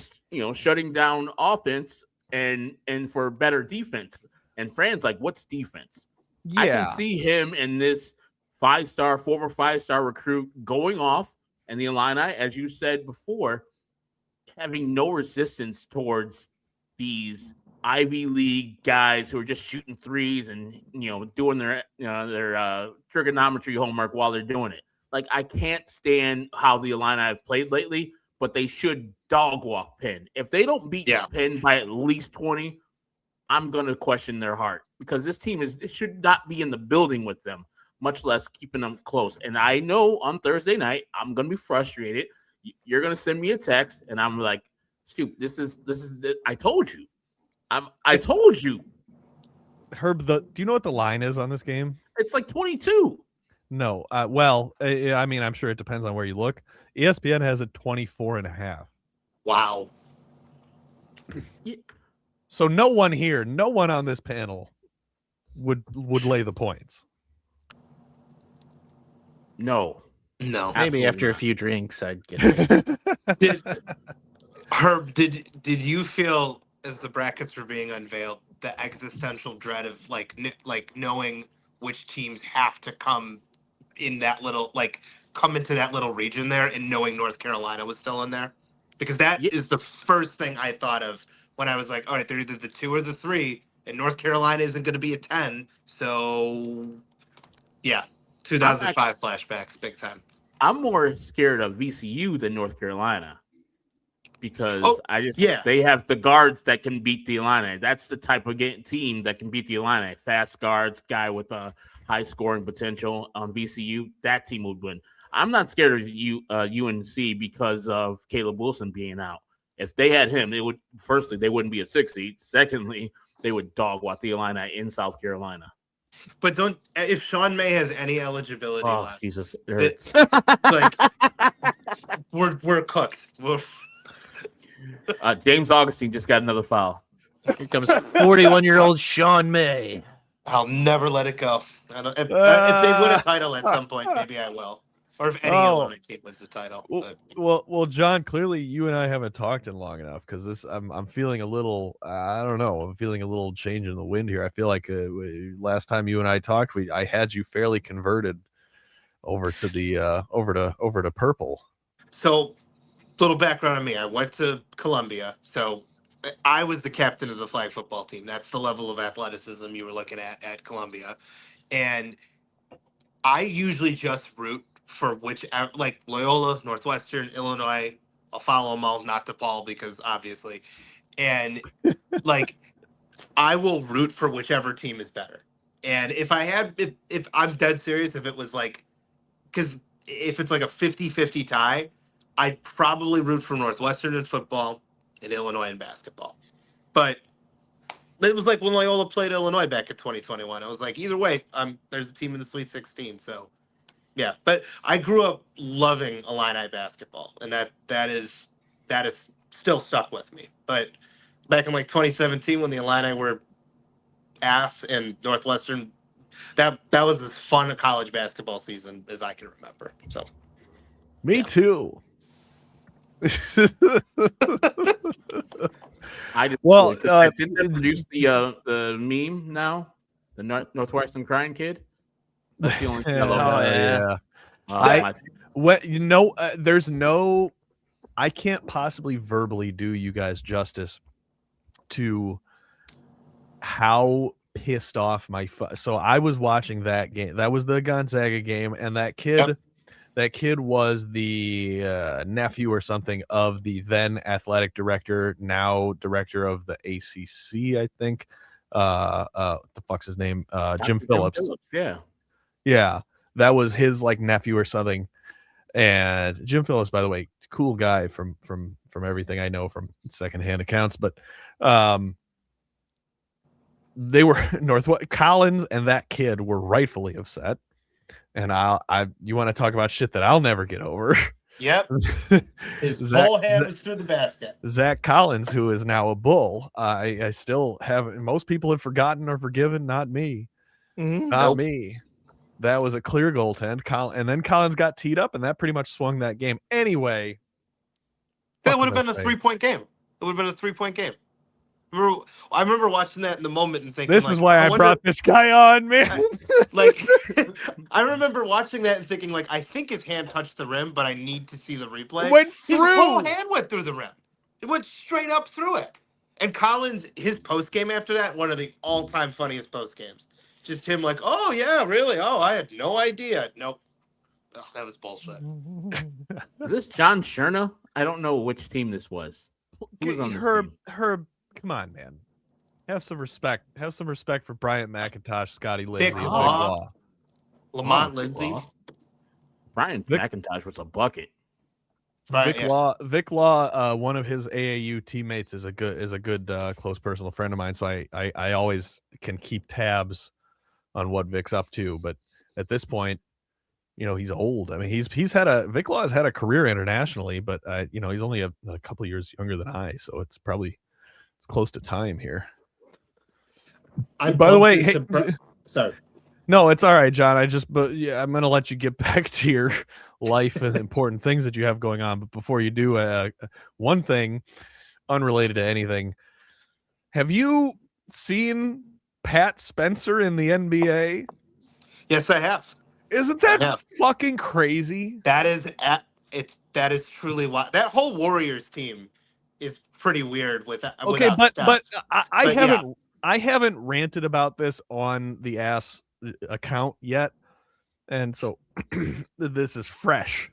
shutting down offense and for better defense. And Fran's like, what's defense? Yeah. I can see him and this former five-star recruit going off, and the Illini, as you said before, having no resistance towards these Ivy League guys who are just shooting threes and doing their trigonometry homework while they're doing it. Like, I can't stand how the Illini have played lately, but they should dog walk Penn. If they don't beat Penn by at least 20, I'm gonna question their heart, because this team should not be in the building with them, much less keeping them close. And I know on Thursday night I'm gonna be frustrated. You're gonna send me a text, and I'm like, "Stoop, this is I told you. I told you." Herb, do you know what the line is on this game? It's like 22. No. I mean, I'm sure it depends on where you look. ESPN has it 24.5. Wow. Yeah. So no one on this panel would lay the points. No. Maybe after a few drinks, I'd get it. Herb, did you feel, as the brackets were being unveiled, the existential dread of like knowing which teams have to come in that little, come into that little region there, and knowing North Carolina was still in there? Because that is the first thing I thought of when I was like, all right, they're either the 2 or the 3, and North Carolina isn't going to be a 10. So, yeah, 2005 flashbacks, big time. I'm more scared of VCU than North Carolina, because they have the guards that can beat the Illini. That's the type of team that can beat the Illini. Fast guards, guy with a high scoring potential on VCU. That team would win. I'm not scared of UNC because of Caleb Wilson being out. If they had him, firstly, they wouldn't be a 6 seed. Secondly, they would dog walk the Illini in South Carolina. But if Sean May has any eligibility left, Jesus, we're cooked. James Augustine just got another foul. Here comes 41-year-old Sean May. I'll never let it go. If they win a title at some point, maybe I will. Or if any Illinois team wins the title. Well, John, clearly you and I haven't talked in long enough, because I'm feeling a little, I don't know, I'm feeling a little change in the wind here. I feel like last time you and I talked, I had you fairly converted over to the over to purple. So, little background on me. I went to Columbia, so I was the captain of the flag football team. That's the level of athleticism you were looking at Columbia, and I usually just root for like Loyola, Northwestern, Illinois. I'll follow them all, not DePaul, because obviously. And I will root for whichever team is better. And if I'm dead serious, if it was because if it's like a 50-50 tie, I'd probably root for Northwestern in football and Illinois in basketball. But it was like when Loyola played Illinois back in 2021. I was like, either way, there's a team in the Sweet 16. So, yeah. But I grew up loving Illini basketball, and that is still stuck with me. But back in 2017, when the Illini were ass and Northwestern, that was as fun a college basketball season as I can remember. So, me too. I didn't produce the meme now, the Northwestern crying kid. That's the only thing I love. There's no, I can't possibly verbally do you guys justice to how pissed off so I was watching that game. That was the Gonzaga game, and that kid. Yep. That kid was the nephew or something of the then athletic director, now director of the ACC, I think. What the fuck's his name? Jim Phillips. Yeah. That was his nephew or something. And Jim Phillips, by the way, cool guy from everything I know from secondhand accounts. But they were Collins and that kid were rightfully upset And you want to talk about shit that I'll never get over. Yep. His Zach- whole hand was through the basket. Zach Collins, who is now a Bull. I still haven't. Most people have forgotten or forgiven. Not me. Not Nope. me. That was a clear goaltend. And then Collins got teed up, and that pretty much swung that game. Anyway, That would have been a 3-point game. It would have been a 3-point game. I remember watching that in the moment and thinking, this is why I brought this guy on, man. I remember watching that and thinking, like, I think his hand touched the rim, but I need to see the replay. It went His through. whole hand went through the rim. It went straight up through it. And Collins, his post game after that, one of the all-time funniest post games. Just him like, oh, yeah, really? Oh, I had no idea. Nope. Oh, that was bullshit. Is this John Cherna? I don't know which team this was. Who was on this team? Herb, come on, man. Have some respect. Have some respect for Bryant McIntosh, Scotty Lindsay, Vic and Vic Law. Law. Lamont Oh, Lindsay. well. Brian Vic- McIntosh was a bucket. Right, Vic Law, one of his AAU teammates is a good close personal friend of mine. So I always can keep tabs on what Vic's up to. But at this point, he's old. I mean, Vic Law has had a career internationally, but he's only a couple of years younger than I, so it's close to time here. By the way, sorry. No, it's all right, John. I'm gonna let you get back to your life and important things that you have going on. But before you do, one thing unrelated to anything, have you seen Pat Spencer in the NBA? Yes, I have. Isn't that fucking crazy? That is truly why that whole Warriors team is pretty weird with Okay, but Steph. I haven't ranted about this on the ass account yet, and so this is fresh.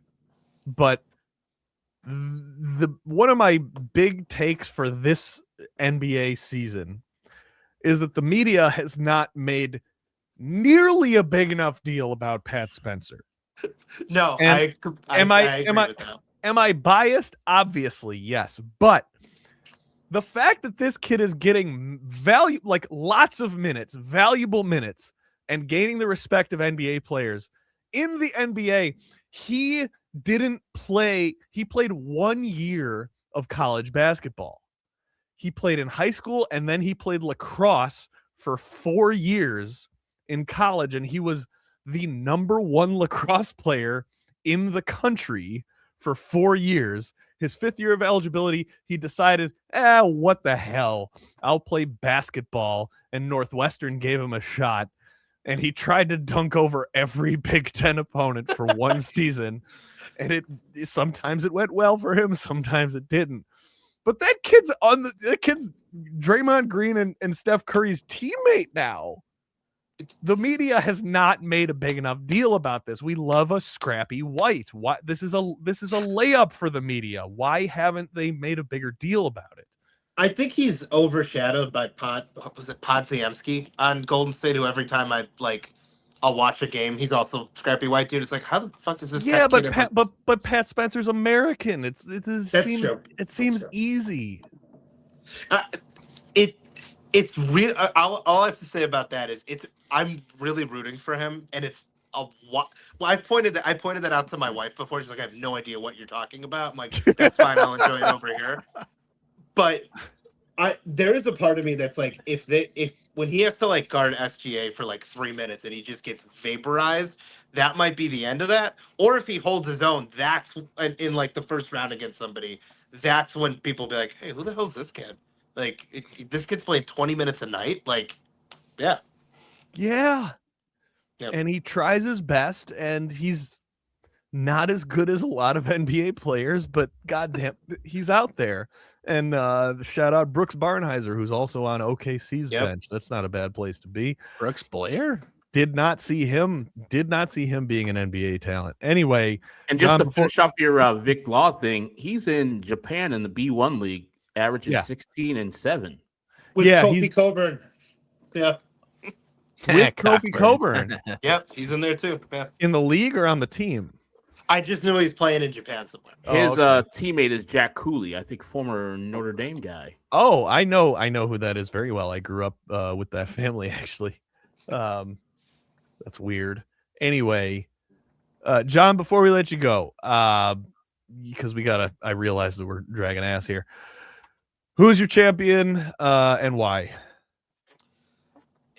But one of my big takes for this NBA season is that the media has not made nearly a big enough deal about Pat Spencer. No, And I agree with that. Am I biased? Obviously, yes. But the fact that this kid is getting lots of minutes, valuable minutes, and gaining the respect of NBA players in the NBA, he didn't play. He played 1 year of college basketball. He played in high school, and then he played lacrosse for 4 years in college, and he was the #1 lacrosse player in the country for 4 years. His 5th year of eligibility, he decided, what the hell? I'll play basketball, and Northwestern gave him a shot, and he tried to dunk over every Big Ten opponent for one season, and sometimes it went well for him, sometimes it didn't. But that kid's Draymond Green and Steph Curry's teammate now. The media has not made a big enough deal about this. We love a scrappy white. Why this is a layup for the media. Why haven't they made a bigger deal about it? I think he's overshadowed by Podziemski on Golden State, who every time I'll watch a game, he's also scrappy white dude. It's like, how the fuck does this? Yeah, but Pat Spencer's American. It seems easy. It's real. All I have to say about that is I'm really rooting for him, and it's I pointed that out to my wife before. She's like, I have no idea what you're talking about. I'm like, that's fine. I'll enjoy it over here. But there is a part of me that's like, if when he has to guard SGA for 3 minutes and he just gets vaporized, that might be the end of that. Or if he holds his own, that's in the first round against somebody. That's when people be like, hey, who the hell's this kid? This kid's playing 20 minutes a night. Yeah. Yeah. Yep. And he tries his best, and he's not as good as a lot of NBA players, but goddamn, he's out there. And shout out Brooks Barnheiser, who's also on OKC's bench. That's not a bad place to be. Brooks Blair? Did not see him being an NBA talent. Anyway, and just to finish off your Vic Law thing, he's in Japan in the B1 league, averaging 16 and 7. With Kofi Coburn. Yeah. With Kofi Coburn. Yep, he's in there too. Yeah. In the league or on the team? I just knew he's playing in Japan somewhere. His teammate is Jack Cooley, I think former Notre Dame guy. Oh, I know who that is very well. I grew up with that family, actually. That's weird. Anyway, John, before we let you go, because I realize that we're dragging ass here. Who is your champion and why?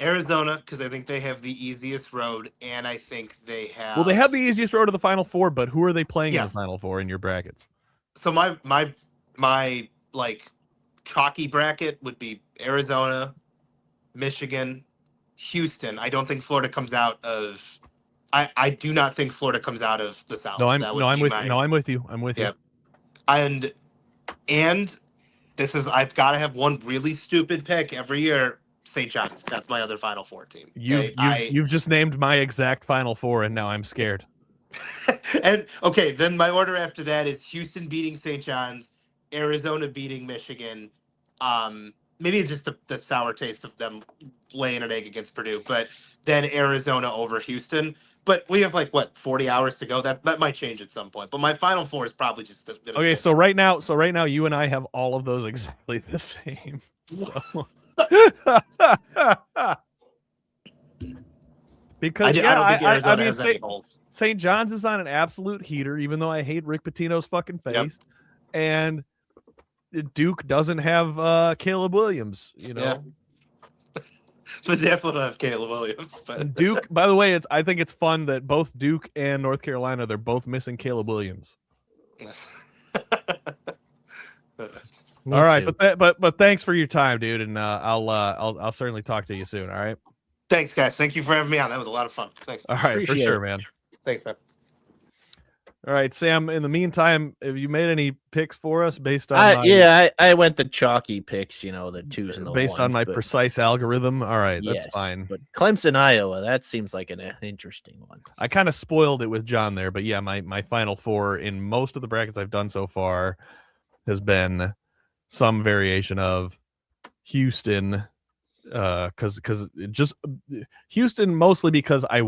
Arizona, because I think they have the easiest road, and I think they have. Well, they have the easiest road to the Final Four, but who are they playing in the Yes. Final Four in your brackets? So my like chalky bracket would be Arizona, Michigan, Houston. I don't think Florida comes out of. I do not think Florida comes out of the South. I'm with you. I'm with you. And this is I've got to have one really stupid pick every year. St. John's. That's my other Final Four team. You've just named my exact Final Four, and now I'm scared. And okay, then my order after that is Houston beating St. John's, Arizona beating Michigan. Maybe it's just the sour taste of them laying an egg against Purdue, but then Arizona over Houston. But we have 40 hours to go. That might change at some point. But my Final Four is probably just okay. So right now, you and I have all of those exactly the same. So. Because I don't think Arizona has any holes. St. John's is on an absolute heater, even though I hate Rick Pitino's fucking face. Yep. And Duke doesn't have Caleb Williams, you know. Yeah. But definitely don't have Caleb Williams. But Duke, by the way, I think it's fun that both Duke and North Carolina, they're both missing Caleb Williams. All right, but thanks for your time, dude, and I'll certainly talk to you soon. All right. Thanks, guys. Thank you for having me on. That was a lot of fun. Thanks. All right, for sure, man. Thanks, man. All right, Sam. In the meantime, have you made any picks for us based on? I went the chalky picks. The twos and the based on my precise algorithm. All right, that's fine. But Clemson, Iowa, that seems like an interesting one. I kind of spoiled it with John there, but yeah, my Final Four in most of the brackets I've done so far has been some variation of Houston, because just Houston mostly because I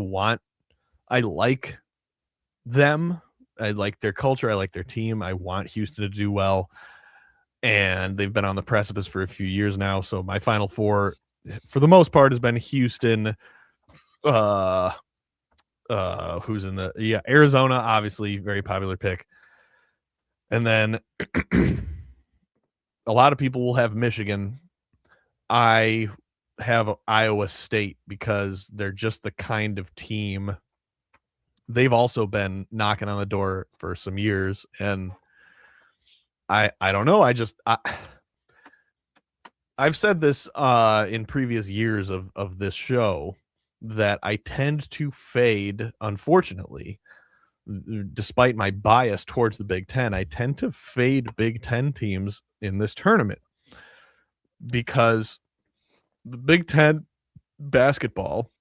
like them. I like their culture. I like their team. I want Houston to do well. And they've been on the precipice for a few years now. So my Final Four, for the most part, has been Houston. Who's in Arizona, obviously, very popular pick. And then a lot of people will have Michigan. I have Iowa State because they're just the kind of team. They've also been knocking on the door for some years, and I don't know. I've said this in previous years of this show that I tend to fade, unfortunately, despite my bias towards the Big Ten. I tend to fade Big Ten teams in this tournament because the Big Ten basketball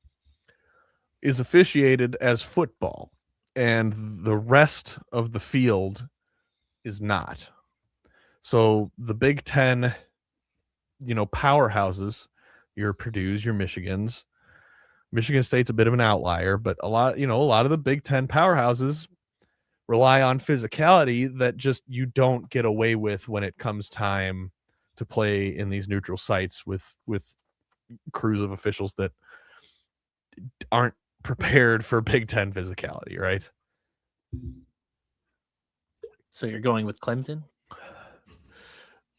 is officiated as football, and the rest of the field is not. So the Big Ten, powerhouses, your Purdue's, your Michigans. Michigan State's a bit of an outlier, but a lot of the Big Ten powerhouses rely on physicality that just you don't get away with when it comes time to play in these neutral sites with crews of officials that aren't prepared for Big Ten physicality, right? So you're going with Clemson?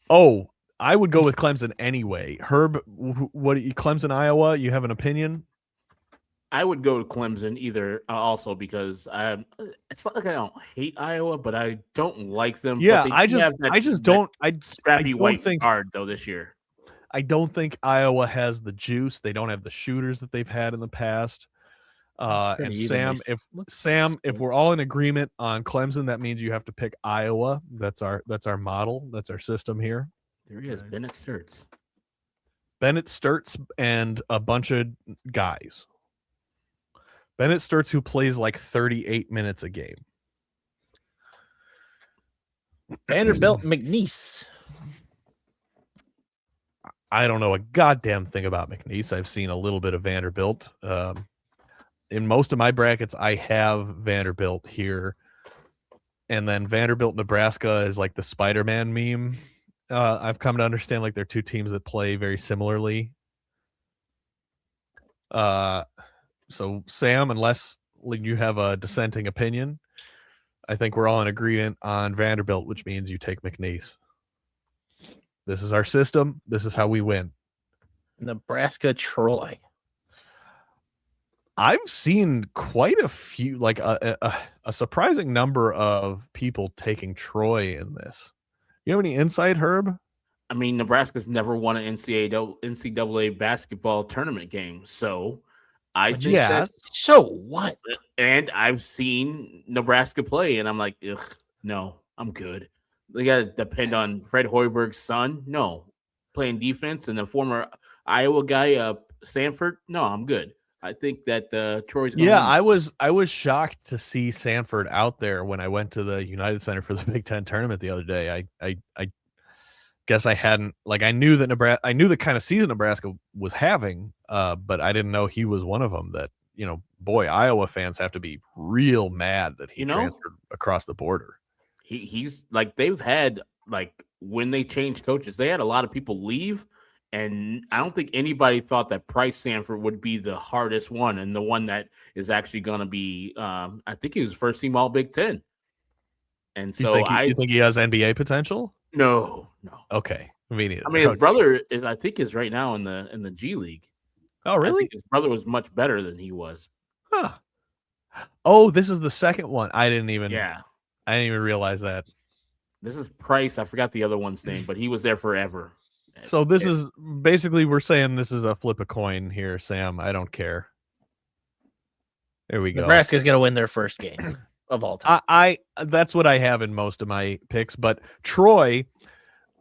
Oh, I would go with Clemson anyway. Herb, Clemson, Iowa, you have an opinion? I would go to Clemson either also because it's not like I don't hate Iowa, but I don't like them. Yeah, but I don't scrappy white card though this year. I don't think Iowa has the juice. They don't have the shooters that they've had in the past. And Sam, if we're all in agreement on Clemson, that means you have to pick Iowa. That's our model. That's our system here. There he is, Bennett Sturts. Bennett Sturts and a bunch of guys. Bennett Sturts, who plays like 38 minutes a game. Vanderbilt, McNeese. I don't know a goddamn thing about McNeese. I've seen a little bit of Vanderbilt. In most of my brackets, I have Vanderbilt here. And then Vanderbilt, Nebraska is like the Spider-Man meme. I've come to understand like they're two teams that play very similarly. So Sam, unless you have a dissenting opinion. I think we're all in agreement on Vanderbilt, which means you take McNeese. This is our system. This is how we win. Nebraska, Troy. I've seen quite a few, like a surprising number of people taking Troy in this. You have any insight, Herb? I mean, Nebraska's never won an NCAA basketball tournament game, so I think Yeah. So what? And I've seen Nebraska play, and I'm like, ugh, no, I'm good. They got to depend on Fred Hoiberg's son. No, playing defense, and the former Iowa guy, Sanford. No, I'm good. I think that Troy's going to win. I was shocked to see Sanford out there when I went to the United Center for the Big Ten tournament the other day. I guess I hadn't, like, I knew the kind of season Nebraska was having, but I didn't know he was one of them. That, boy, Iowa fans have to be real mad that he transferred across the border. He's like, they've had, like, when they changed coaches, they had a lot of people leave. And I don't think anybody thought that Price Sanford would be the hardest one, and the one that is actually going to be. I think he was first team All Big Ten. And so you think he has NBA potential? No. Okay, me neither. I mean, his brother is right now in the G League. Oh, really? I think his brother was much better than he was. Huh. Oh, this is the second one. I didn't even realize that. This is Price. I forgot the other one's name, but he was there forever. So this is basically, we're saying this is a flip a coin here, Sam. I don't care. There we go. Nebraska's going to win their first game of all time. I that's what I have in most of my picks, but Troy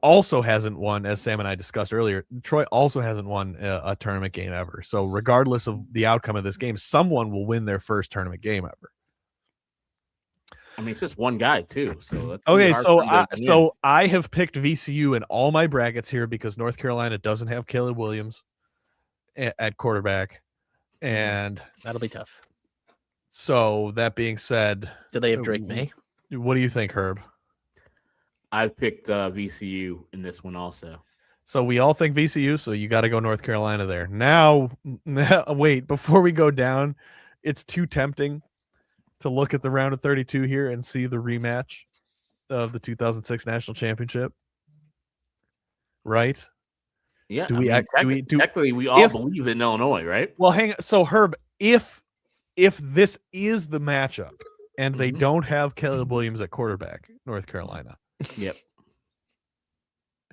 also hasn't won, as Sam and I discussed earlier. Troy also hasn't won a tournament game ever. So regardless of the outcome of this game, someone will win their first tournament game ever. I mean, it's just one guy too. So that's okay. So I have picked VCU in all my brackets here because North Carolina doesn't have Caleb Williams at quarterback, and that'll be tough. So that being said, do they have Drake May? What do you think, Herb? I've picked VCU in this one also. So we all think VCU. So you got to go North Carolina there. Now, wait, before we go down, it's too tempting to look at the round of 32 here and see the rematch of the 2006 national championship. Right? Yeah. Technically, we all believe in Illinois, right? Well, hang on. So Herb, if this is the matchup and they don't have Caleb Williams at quarterback, North Carolina. Yep.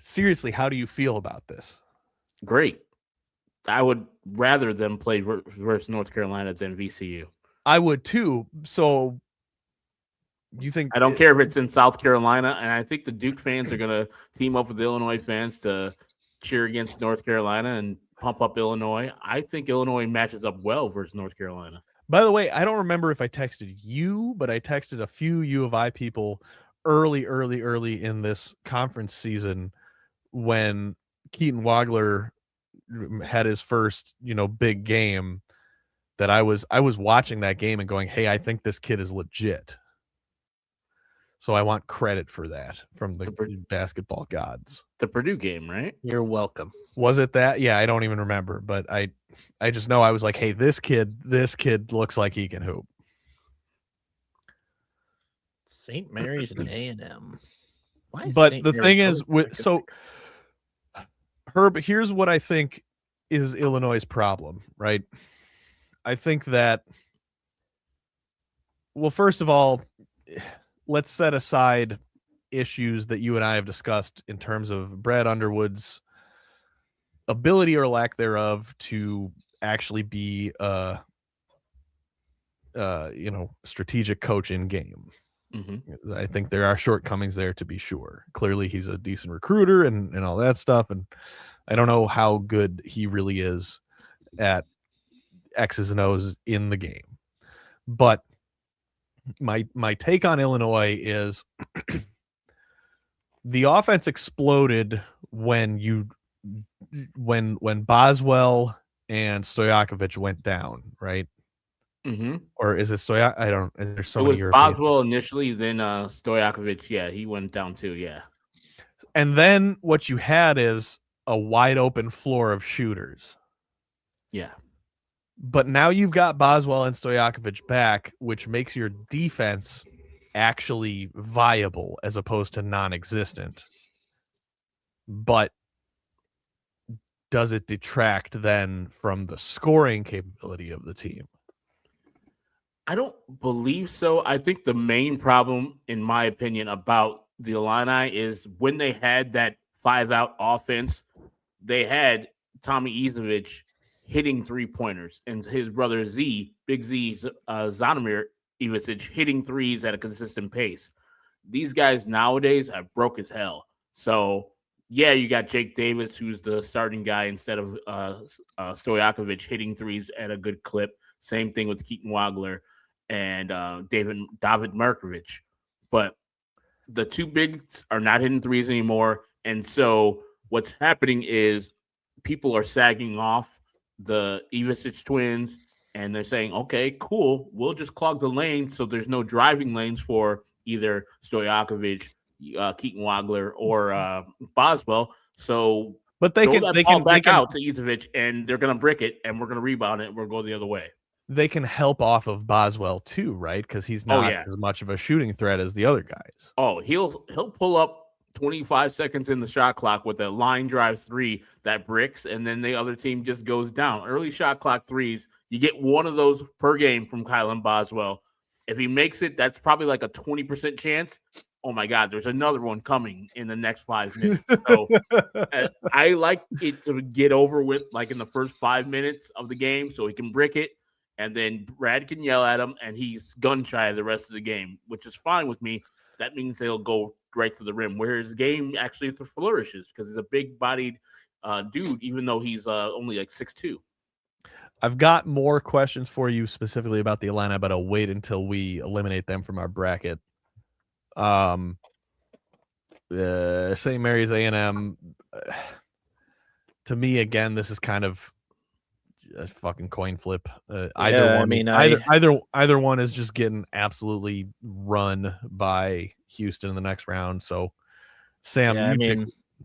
Seriously, how do you feel about this? Great. I would rather them play versus North Carolina than VCU. I would too. So you think I don't care if it's in South Carolina, and I think the Duke fans are going to team up with the Illinois fans to cheer against North Carolina and pump up Illinois. I think Illinois matches up well versus North Carolina. By the way, I don't remember if I texted you, but I texted a few U of I people early in this conference season when Keaton Wagler had his first, big game, that I was watching that game and going, hey, I think this kid is legit. So I want credit for that from the basketball gods. The Purdue game, right? You're welcome. Was it that? Yeah, I don't even remember, but I just know I was like, hey, this kid looks like he can hoop. St. Mary's and A&M. But the thing is, Herb, here's what I think is Illinois' problem, right? I think that, well, first of all, let's set aside issues that you and I have discussed in terms of Brad Underwood's ability or lack thereof to actually be a strategic coach in game. Mm-hmm. I think there are shortcomings there, to be sure. Clearly he's a decent recruiter and all that stuff, and I don't know how good he really is at X's and O's in the game. But my take on Illinois is the offense exploded when Boswell and Stojakovic went down, right? Mm-hmm. Or is it Stoyak? I don't. There's so it many was Europeans. Boswell initially, then Stojakovic. Yeah, he went down too. Yeah, and then what you had is a wide open floor of shooters. Yeah, But now you've got Boswell and Stojakovic back, which makes your defense actually viable as opposed to non-existent. But does it detract then from the scoring capability of the team? I don't believe so. I think the main problem, in my opinion, about the Illini is when they had that 5-out offense, they had Tommy Izovich hitting 3-pointers and his brother Big Z, Zonomir Ivicic, hitting threes at a consistent pace. These guys nowadays are broke as hell. So, yeah, you got Jake Davis, who's the starting guy instead of Stojakovic, hitting threes at a good clip. Same thing with Keaton Wagler and David Markovich. But the two bigs are not hitting threes anymore. And so what's happening is people are sagging off the Ivicic twins, and they're saying, okay, cool, we'll just clog the lanes so there's no driving lanes for either Stojakovic, Keaton Wagler, or Boswell. So but they can back out to Ivicic, and they're going to brick it, and we're going to rebound it, and we're going to go the other way. They can help off of Boswell too, right? Because he's not as much of a shooting threat as the other guys. Oh, he'll pull up 25 seconds in the shot clock with a line drive 3 that bricks, and then the other team just goes down. Early shot clock threes, you get one of those per game from Kylan Boswell. If he makes it, that's probably like a 20% chance. Oh my God, there's another one coming in the next 5 minutes. So I like it to get over with like in the first 5 minutes of the game so he can brick it. And then Brad can yell at him, and he's gun shy the rest of the game, which is fine with me. That means they'll go right to the rim, where his game actually flourishes because he's a big-bodied dude, even though he's only like 6'2". I've got more questions for you specifically about the Illini, but I'll wait until we eliminate them from our bracket. St. Mary's A&M, to me, again, this is kind of a fucking coin flip. Either one is just getting absolutely run by Houston in the next round. So, Sam,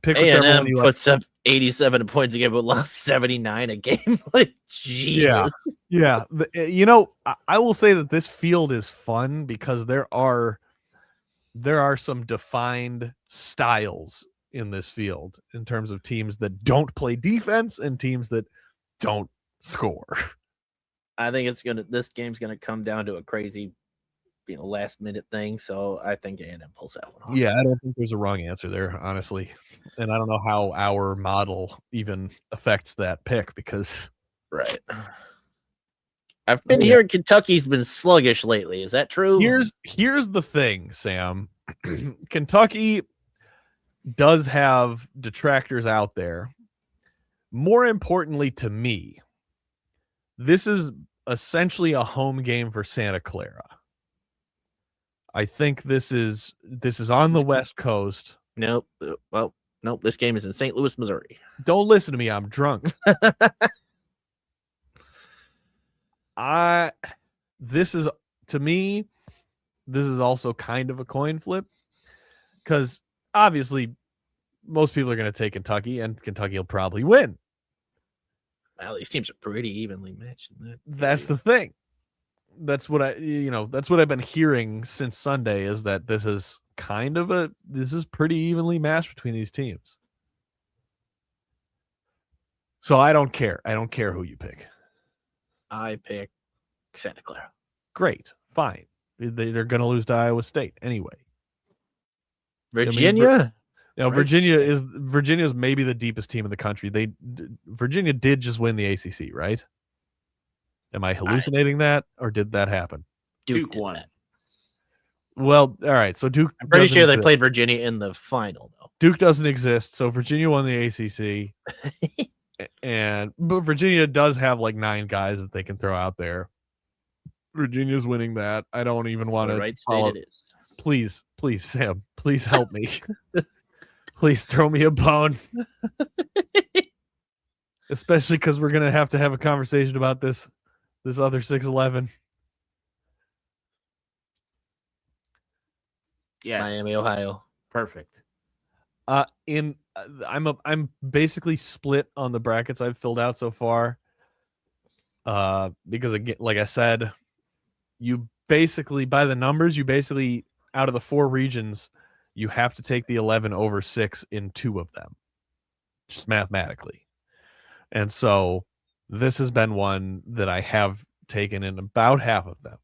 pick whichever one you puts up 87 points a game, but lost 79 a game. Like Jesus. Yeah. I will say that this field is fun because there are some defined styles in this field in terms of teams that don't play defense and teams that don't score. I think this game's gonna come down to a crazy, last minute thing. So I think A&M pulls that one off. Yeah, I don't think there's a wrong answer there, honestly. And I don't know how our model even affects that pick because right. I've been hearing Kentucky's been sluggish lately. Is that true? Here's the thing, Sam. Kentucky does have detractors out there. More importantly to me, this is essentially a home game for Santa Clara. I think this is on the West Coast. Nope. Well, nope. This game is in St. Louis, Missouri. Don't listen to me. I'm drunk. This is also kind of a coin flip because obviously most people are going to take Kentucky and Kentucky will probably win. Well, these teams are pretty evenly matched. That's the thing. That's what I've been hearing since Sunday is that this is pretty evenly matched between these teams. So I don't care. I don't care who you pick. I pick Santa Clara. Great. Fine. They're going to lose to Iowa State anyway. Virginia? Virginia is maybe the deepest team in the country. Virginia did just win the ACC, right? Am I hallucinating that, or did that happen? Duke won it. Well, all right. So Duke. I'm pretty sure they played Virginia in the final, though. Duke doesn't exist, so Virginia won the ACC, but Virginia does have like 9 guys that they can throw out there. Virginia's winning that. I don't even want to. Right state it is. Please, Sam. Please help me. Please throw me a bone. Especially because we're gonna have to have a conversation about this other 6'11". Yes. Miami, Ohio. Perfect. I'm basically split on the brackets I've filled out so far. because again, like I said, you basically, by the numbers, out of the 4 regions, you have to take the 11 over 6 in 2 of them, just mathematically. And so this has been one that I have taken in about half of them.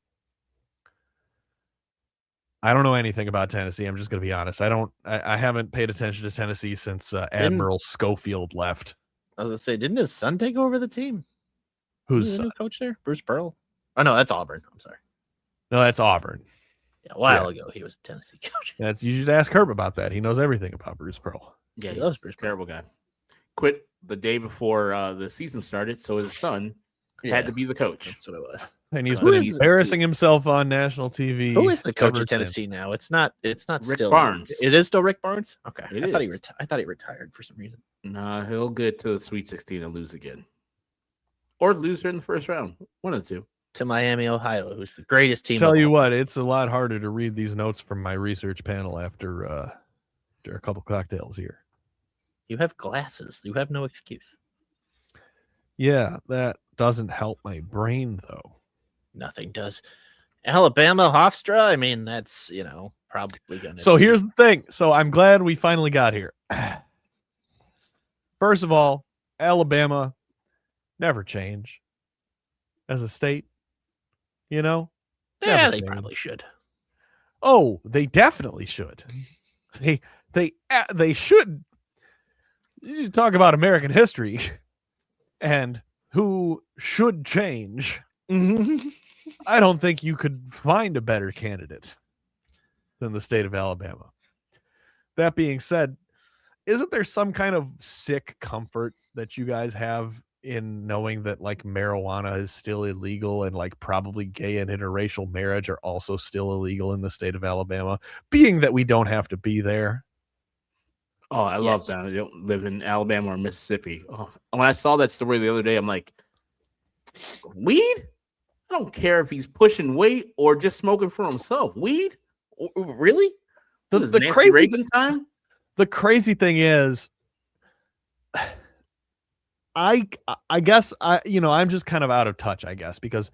I don't know anything about Tennessee. I'm just going to be honest. I haven't paid attention to Tennessee since Admiral Schofield left. I was going to say, didn't his son take over the team? Who's the son? new coach there? Bruce Pearl? Oh, no, that's Auburn. I'm sorry. No, that's Auburn. Yeah, a while ago, he was a Tennessee coach. You should ask Herb about that. He knows everything about Bruce Pearl. Yeah, He he's loves a Bruce terrible guy. Quit the day before the season started, so his son had to be the coach. That's what it was. And he's Who been is- embarrassing himself on national TV. Who is the coach ever of Tennessee now? It's not Rick still Barnes. Is it still Rick Barnes? Okay. It I is. thought he retired for some reason. Nah, he'll get to the Sweet 16 and lose again. Or lose her in the first round. One of the two. To Miami, Ohio, who's the greatest team. Tell of you all. what, it's a lot harder to read these notes from my research panel after a couple cocktails here. You have glasses. You have no excuse. Yeah, that doesn't help my brain though. Nothing does. Alabama, Hofstra. I mean, that's probably going to. So here's the thing. So I'm glad we finally got here. First of all, Alabama never change as a state. Yeah, never they change. probably should. Oh, they definitely should. They should. You talk about American history and who should change. I don't think you could find a better candidate than the state of Alabama. That being said, isn't there some kind of sick comfort that you guys have in knowing that like marijuana is still illegal and like probably gay and interracial marriage are also still illegal in the state of Alabama, being that we don't have to be there? Oh, I love that. I don't live in Alabama or Mississippi. Oh, when I saw that story the other day, I'm like, weed? I don't care if he's pushing weight or just smoking for himself. Weed? Really? The crazy Reagan time? The crazy thing is, I guess I'm just kind of out of touch, I guess, because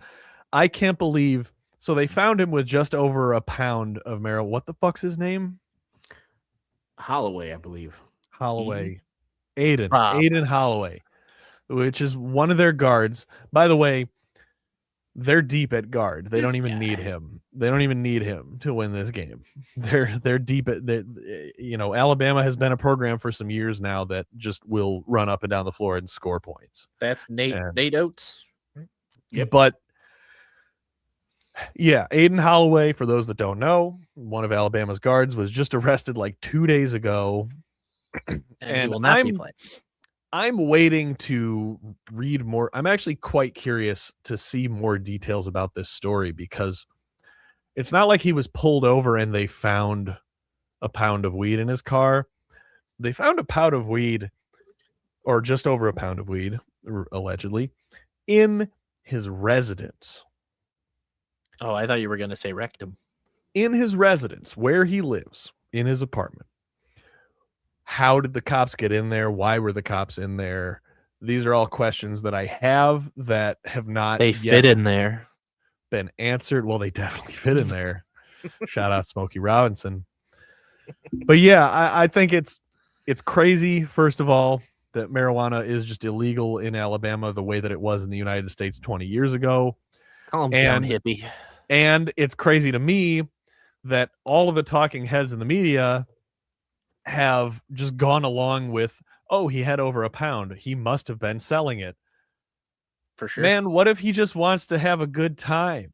I can't believe. So they found him with just over a pound of marijuana. What the fuck's his name? Holloway, I believe. Holloway. Aiden. Wow. Aiden Holloway, which is one of their guards. By the way, they're deep at guard. They don't even need him. They don't even need him to win this game. They're deep at Alabama has been a program for some years now that just will run up and down the floor and score points. That's Nate Oates. Yep. But yeah, Aiden Holloway, for those that don't know, one of Alabama's guards, was just arrested like 2 days ago. And he will not be playing. I'm waiting to read more. I'm actually quite curious to see more details about this story because it's not like he was pulled over and they found a pound of weed in his car. They found a pound of weed, or just over a pound of weed, allegedly, in his residence. Oh, I thought you were going to say rectum. In his residence, where he lives, in his apartment. How did the cops get in there? Why were the cops in there? These are all questions that I have that have not They fit in there. Been answered. Well, they definitely fit in there. Shout out Smokey Robinson. But yeah, I think it's crazy, first of all, that marijuana is just illegal in Alabama the way that it was in the United States 20 years ago. Calm down, hippie. And it's crazy to me that all of the talking heads in the media have just gone along with, oh, he had over a pound. He must have been selling it. For sure. Man, what if he just wants to have a good time?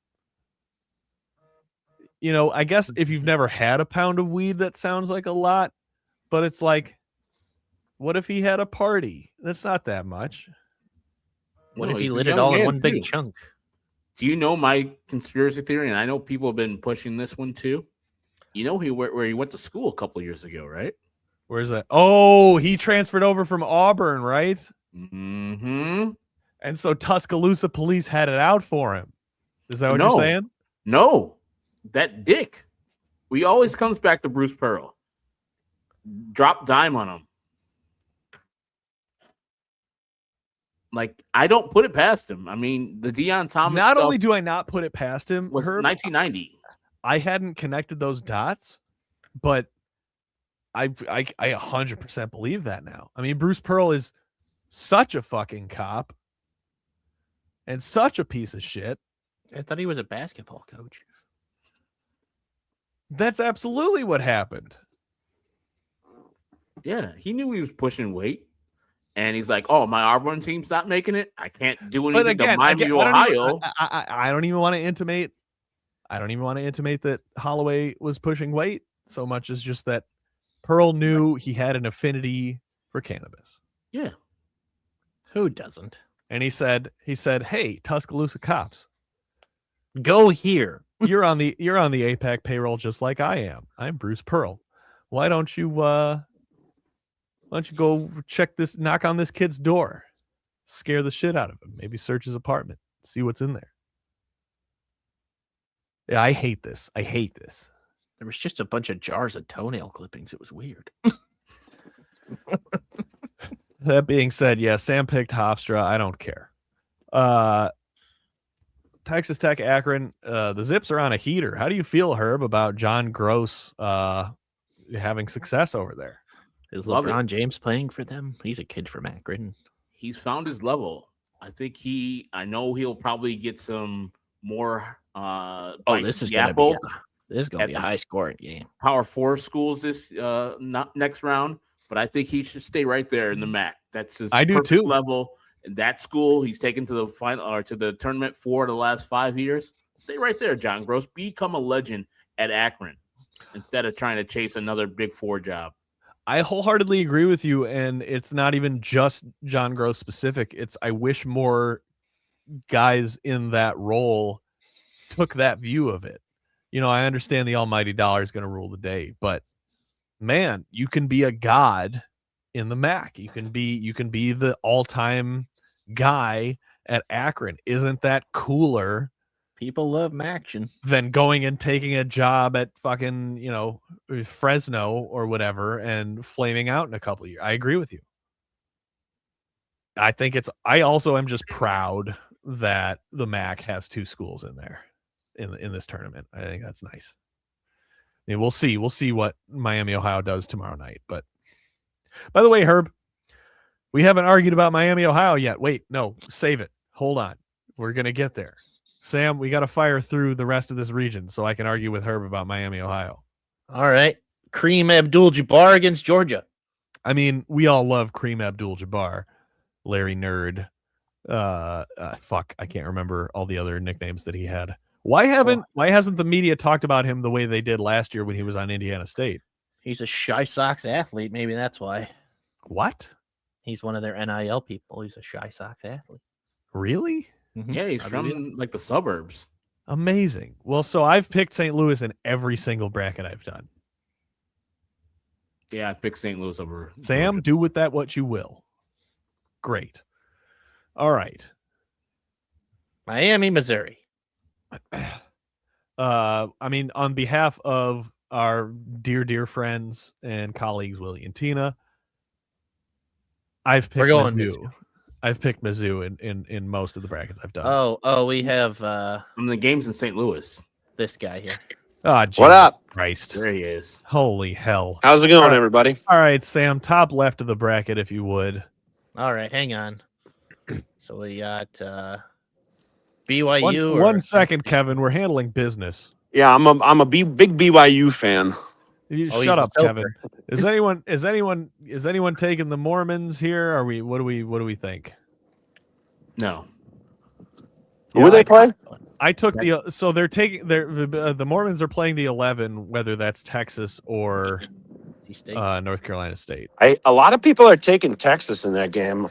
I guess if you've never had a pound of weed, that sounds like a lot, but it's like, what if he had a party? That's not that much. What if he lit it all in one big chunk? Do you know my conspiracy theory? And I know people have been pushing this one too. You know where he went to school a couple years ago, right? Where's that? Oh, he transferred over from Auburn, right? Mm-hmm. And so Tuscaloosa police had it out for him. Is that what you're saying? No. That dick. We always comes back to Bruce Pearl. Drop dime on him. Like, I don't put it past him. I mean, the Deion Thomas Not stuff only do I not put it past him, was Herb, 1990. I hadn't connected those dots, but I 100% believe that now. I mean, Bruce Pearl is such a fucking cop and such a piece of shit. I thought he was a basketball coach. That's absolutely what happened. Yeah, he knew he was pushing weight. And he's like, "Oh, my Auburn team's not making it. I can't do anything But again, to Miami, Ohio." I don't even want to intimate. I don't even want to intimate that Holloway was pushing weight so much as just that Pearl knew he had an affinity for cannabis. Yeah. Who doesn't? And he said, "Hey, Tuscaloosa cops, Go here. you're on the APAC payroll just like I am. I'm Bruce Pearl. Why don't you go knock on this kid's door, scare the shit out of him, maybe search his apartment, see what's in there." Yeah, I hate this. There was just a bunch of jars of toenail clippings. It was weird. That being said, yeah, Sam picked Hofstra. I don't care. Texas Tech, Akron. The Zips are on a heater. How do you feel, Herb, about John Gross having success over there? Is Love LeBron James playing for them? He's a kid from Akron. He's found his level. I know he'll probably get some more This is going to be a high scoring game. Power 4 schools this next round, but I think he should stay right there in the MAC. That's his perfect level. In that school, he's taken to the final or to the tournament 4 of the last 5 years. Stay right there, John Gross. Become a legend at Akron instead of trying to chase another Big 4 job. I wholeheartedly agree with you, and it's not even just John Gross specific. I wish more guys in that role took that view of it. You know, I understand the almighty dollar is going to rule the day, but man, you can be a god in the MAC. You can be the all-time guy at Akron. Isn't that cooler? People love action than going and taking a job at fucking, Fresno or whatever and flaming out in a couple of years. I agree with you. I also am just proud that the MAC has 2 schools in there in this tournament. I think that's nice. I mean, we'll see what Miami, Ohio does tomorrow night. But by the way, Herb, we haven't argued about Miami, Ohio yet. Wait, no, save it. Hold on. We're going to get there. Sam, we got to fire through the rest of this region so I can argue with Herb about Miami, Ohio. All right. Kareem Abdul-Jabbar against Georgia. I mean, we all love Kareem Abdul-Jabbar, Larry Nerd. Fuck, I can't remember all the other nicknames that he had. Why hasn't the media talked about him the way they did last year when he was on Indiana State? He's a Shy Sox athlete. Maybe that's why. What? He's one of their NIL people. He's a Shy Sox athlete. Really? Mm-hmm. Yeah, he's from like the suburbs. Amazing. Well, so I've picked St. Louis in every single bracket I've done. Yeah, I picked St. Louis over. Sam, do with that what you will. Great. All right. Miami, Missouri. I mean, on behalf of our dear friends and colleagues, Willie and Tina, I've picked Mizzou. I've picked Mizzou in most of the brackets I've done. Oh, we have from the games in St. Louis. This guy here. Oh, Jesus what up? Christ. There he is. Holy hell. How's it going, everybody? All right, Sam, top left of the bracket, if you would. All right, hang on. So we got BYU. One second, Kevin. We're handling business. Yeah, I'm a big BYU fan. Shut up, Kevin. Is anyone taking the Mormons here? What do we think? No. Who are they playing? I took they're taking the Mormons are playing the 11, whether that's Texas or North Carolina State. A lot of people are taking Texas in that game.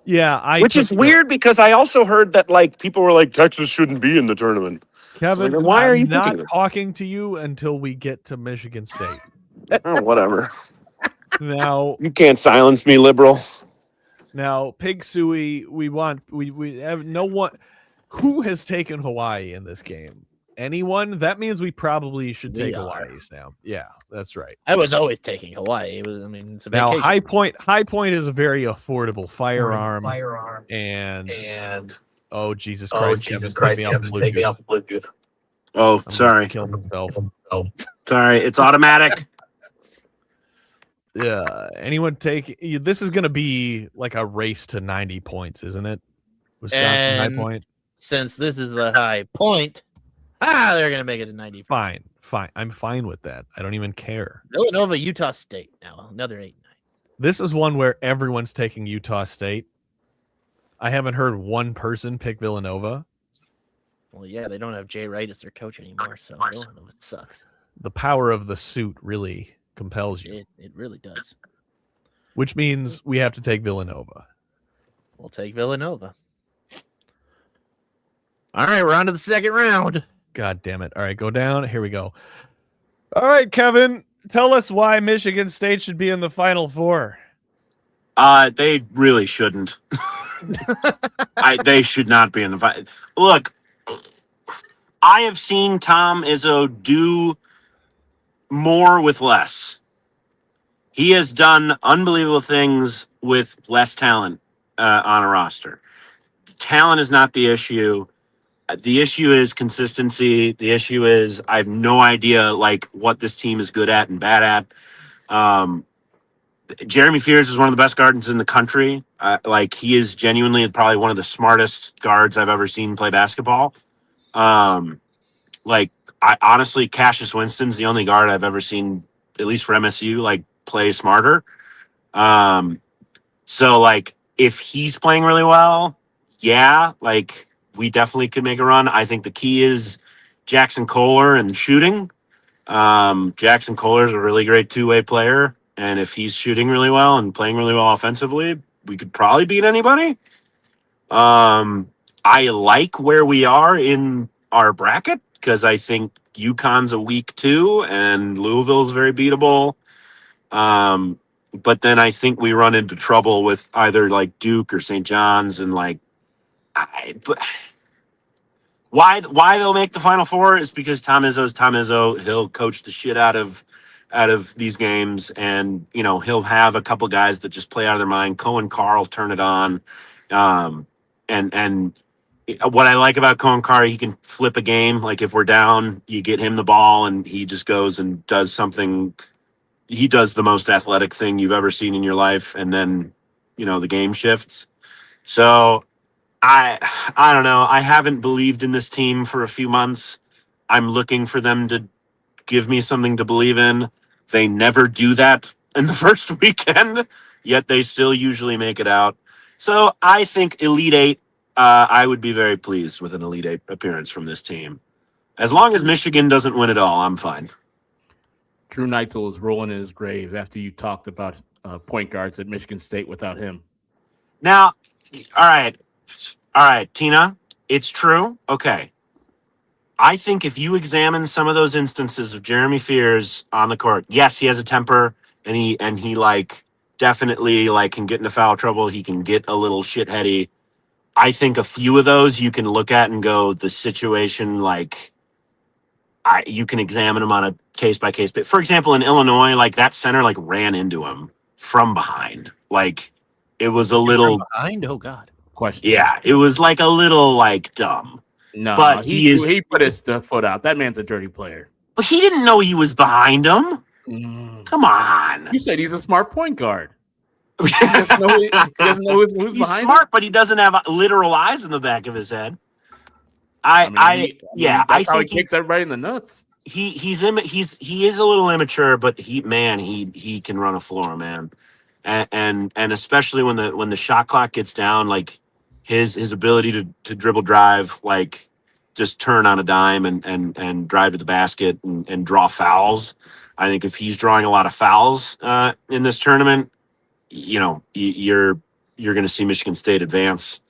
Yeah, which is weird because I also heard that people were like Texas shouldn't be in the tournament. Kevin, so why are you not talking to you until we get to Michigan State? Oh, whatever. Now you can't silence me, liberal. Now, Pig Suey, we have no one who has taken Hawaii in this game. anyone, that means we probably should We take are. Hawaii, Sam. Yeah, that's right. I was always taking Hawaii. It was, I mean, it's a Now, vacation. High Point is a very affordable firearm, and oh Jesus Christ, Kevin, take me off Bluetooth. Oh, I'm sorry. killing myself. Sorry. It's automatic. Yeah, anyone take? This is going to be like a race to 90 points, isn't it? Wisconsin High And Point. since this is the high point, they're going to make it to 90. Fine. I'm fine with that. I don't even care. Villanova, Utah State now, another 8-9. This is one where everyone's taking Utah State. I haven't heard one person pick Villanova. Well, yeah, they don't have Jay Wright as their coach anymore, so Villanova sucks. The power of the suit really compels you, It really does. which means we have to take Villanova. We'll take Villanova. All right, we're on to the second round. God damn it. All right, go down. Here we go. All right, Kevin, tell us why Michigan State should be in the Final Four. They really shouldn't. They should not be in the fight. Look, I have seen Tom Izzo do more with less. He has done unbelievable things with less talent on a roster. The talent is not the issue. The issue is consistency. The issue is I have no idea like what this team is good at and bad at. Jeremy Fears is one of the best guards in the country. Like he is genuinely probably one of the smartest guards I've ever seen play basketball. Like I honestly, Cassius Winston's the only guard I've ever seen, at least for MSU, like play smarter. So like if he's playing really well, yeah, like we definitely could make a run. I think the key is Jackson Kohler and shooting. Jackson Kohler is a really great two-way player. And if he's shooting really well and playing really well offensively, we could probably beat anybody. I like where we are in our bracket because I think UConn's a weak 2 and Louisville's very beatable. But then I think we run into trouble with either like Duke or St. John's and like why they'll make the Final Four is because Tom Izzo's Tom Izzo. He'll coach the shit out of these games, and you know he'll have a couple guys that just play out of their mind. Cohen Carl turn it on, and what I like about Cohen Carl, he can flip a game. Like if we're down, you get him the ball, and he just goes and does something. He does the most athletic thing you've ever seen in your life, and then you know the game shifts. So I don't know. I haven't believed in this team for a few months. I'm looking for them to give me something to believe in. They never do that in the first weekend, yet they still usually make it out. So I think Elite Eight, I would be very pleased with an Elite Eight appearance from this team. As long as Michigan doesn't win it all, I'm fine. Drew Neitzel is rolling in his grave after you talked about point guards at Michigan State without him. Now, all right, Tina, it's true. Okay. I think if you examine some of those instances of Jeremy Fears on the court, yes, he has a temper and he like definitely like can get into foul trouble. He can get a little shitheady. I think a few of those you can look at and go, the situation, like you can examine them on a case by case. But for example, in Illinois, like that center like ran into him from behind. Like it was a little behind. Oh God. Question. Yeah, it was like a little like dumb. No, but he put his foot out. That man's a dirty player. But he didn't know he was behind him. Come on. You said he's a smart point guard. He doesn't know who's He's behind smart, him? but he doesn't have literal eyes in the back of his head. That's I how he think kicks everybody in the nuts. he is a little immature, but he can run a floor, man. And especially when the shot clock gets down, like his ability to dribble drive, like just turn on a dime and drive to the basket and draw fouls. I think if he's drawing a lot of fouls in this tournament, you know, you're going to see Michigan State advance,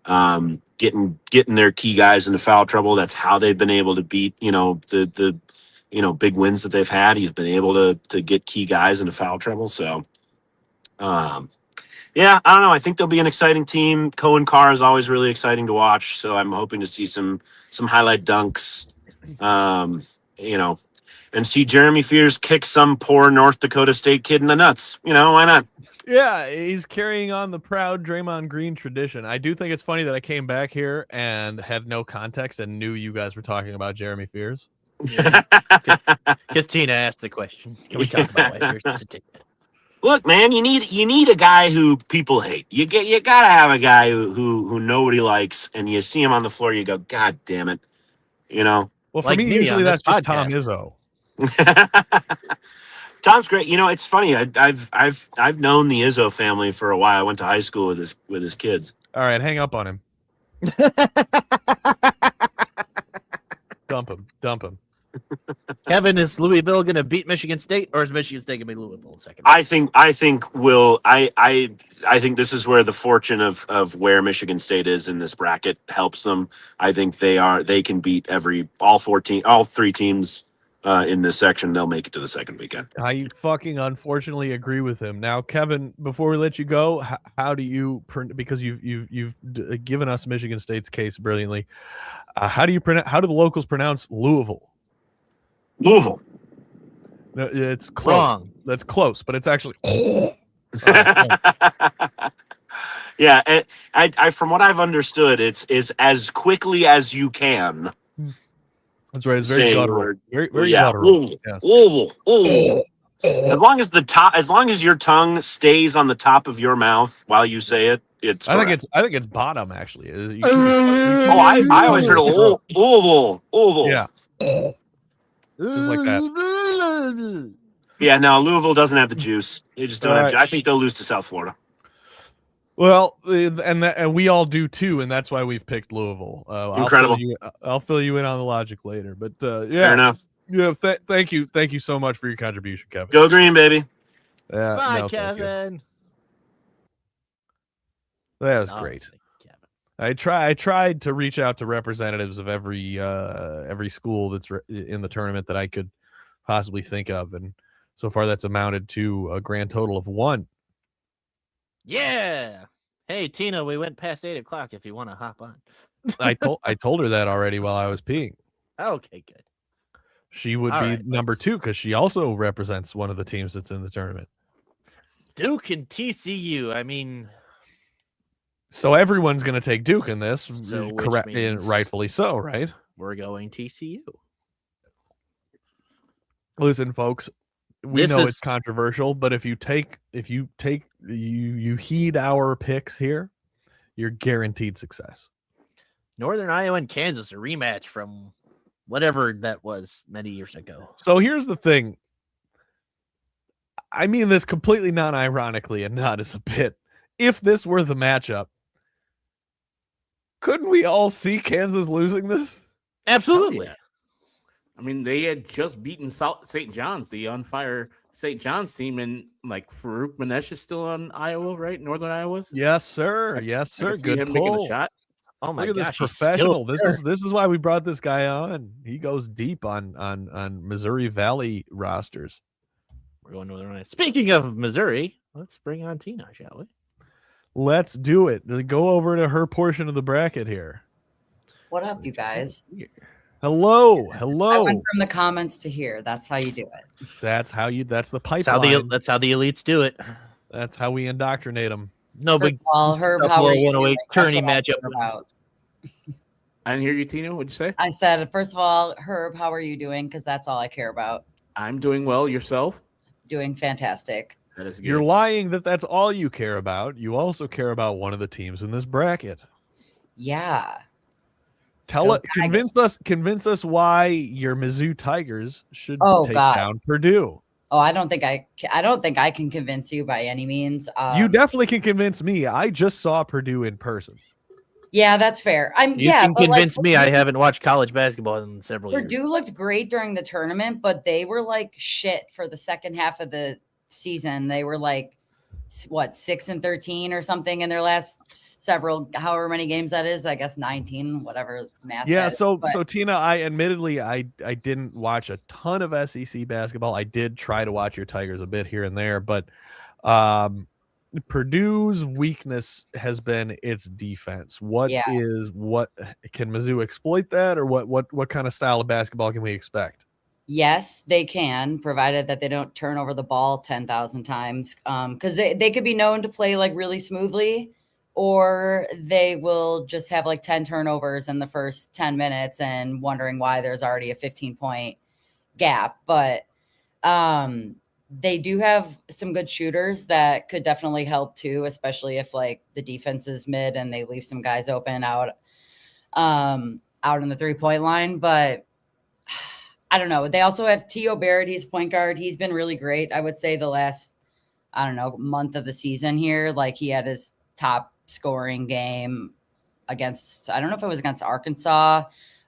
getting their key guys into foul trouble. That's how they've been able to beat, you know, the big wins that they've had. He's been able to get key guys into foul trouble. So, yeah, I don't know. I think they'll be an exciting team. Cohen Carr is always really exciting to watch. So I'm hoping to see some highlight dunks. You know, and see Jeremy Fears kick some poor North Dakota State kid in the nuts. You know, why not? Yeah, he's carrying on the proud Draymond Green tradition. I do think it's funny that I came back here and had no context and knew you guys were talking about Jeremy Fears. Because Tina asked the question. Can we talk about why Fears is a ticket? Look, man, you need a guy who people hate. You gotta have a guy who nobody likes, and you see him on the floor, you go, God damn it, you know. Well, for Like me, me usually on this that's just Tom podcast. Izzo. Tom's great. You know, it's funny. I've known the Izzo family for a while. I went to high school with his kids. All right, hang up on him. Dump him. Kevin, is Louisville going to beat Michigan State, or is Michigan State going to be Louisville in second? I think this is where the fortune of where Michigan State is in this bracket helps them. I think they can beat all three teams in this section. They'll make it to the second weekend. I fucking unfortunately agree with him. Now, Kevin, before we let you go, how do you because you've given us Michigan State's case brilliantly. How do the locals pronounce Louisville? Louisville. No, it's close. Wrong. That's close, but it's actually. Yeah, I from what I've understood, it's as quickly as you can. That's right. It's very guttural. Very yeah, guttural. Yes. Louisville. As long as your tongue stays on the top of your mouth while you say it, it's. I think it's bottom actually. I always heard Louisville. Yeah. Just like that. Yeah, no, Louisville doesn't have the juice. They just don't have. I think they'll lose to South Florida. Well, and we all do too, and that's why we've picked Louisville. Incredible. I'll fill you in on the logic later, but yeah, fair enough. Yeah, thank you so much for your contribution, Kevin. Go Green, baby. Bye, Kevin. That was great. I tried to reach out to representatives of every school that's in the tournament that I could possibly think of, and so far that's amounted to a grand total of 1. Yeah. Hey, Tina, we went past 8 o'clock if you want to hop on. I told her that already while I was peeing. Okay, good. She would be number 2 because she also represents one of the teams that's in the tournament. Duke and TCU. I mean, so everyone's going to take Duke in this, correct? And rightfully so, right? We're going TCU. Listen, folks, we know it's controversial, but if you heed our picks here, you're guaranteed success. Northern Iowa and Kansas, a rematch from whatever that was many years ago. So here's the thing. I mean this completely non-ironically and not as a bit. If this were the matchup, couldn't we all see Kansas losing this? Absolutely. Yeah. I mean, they had just beaten St. John's, the on fire St. John's team, and like Farouk Manesh is still on Iowa, right? Northern Iowa's. Yes, sir. Yes, sir. Good pull. Making a shot. Oh my gosh, this professional. This is why we brought this guy on. He goes deep on Missouri Valley rosters. We're going Northern Iowa. Speaking of Missouri, let's bring on Tina, shall we? Let's do it. Go over to her portion of the bracket here. What up, you guys? Hello. I went from the comments to here. That's how you do it. That's the pipeline. That's how the elites do it. That's how we indoctrinate them. No big. First of all, Herb, how are you doing? Tourney matchup. I didn't hear you, Tina. What'd you say? I said, first of all, Herb, how are you doing? Because that's all I care about. I'm doing well. Yourself? Doing fantastic. That is good. You're lying that that's all you care about. You also care about one of the teams in this bracket. Yeah. Convince us why your Mizzou Tigers should take down Purdue. Oh, I don't think I can convince you by any means. You definitely can convince me. I just saw Purdue in person. Yeah, that's fair. You can convince me. I haven't watched college basketball in several years. Purdue looked great during the tournament, but they were like shit for the second half of the season. They were like, 6-13 or something in their last however many games that is. I guess 19, whatever math. Yeah. So Tina, I didn't watch a ton of SEC basketball. I did try to watch your Tigers a bit here and there, but Purdue's weakness has been its defense. What Yeah. can Mizzou exploit that, or what kind of style of basketball can we expect? Yes, they can, provided that they don't turn over the ball 10,000 times. Because they could be known to play like really smoothly, or they will just have like 10 turnovers in the first 10 minutes and wondering why there's already a 15-point gap. But they do have some good shooters that could definitely help too, especially if like the defense is mid and they leave some guys open out in the 3-point line. But I don't know. They also have T.O. Barrett. He's point guard. He's been really great. I would say the last, I don't know, month of the season here. Like he had his top scoring game against, I don't know if it was against Arkansas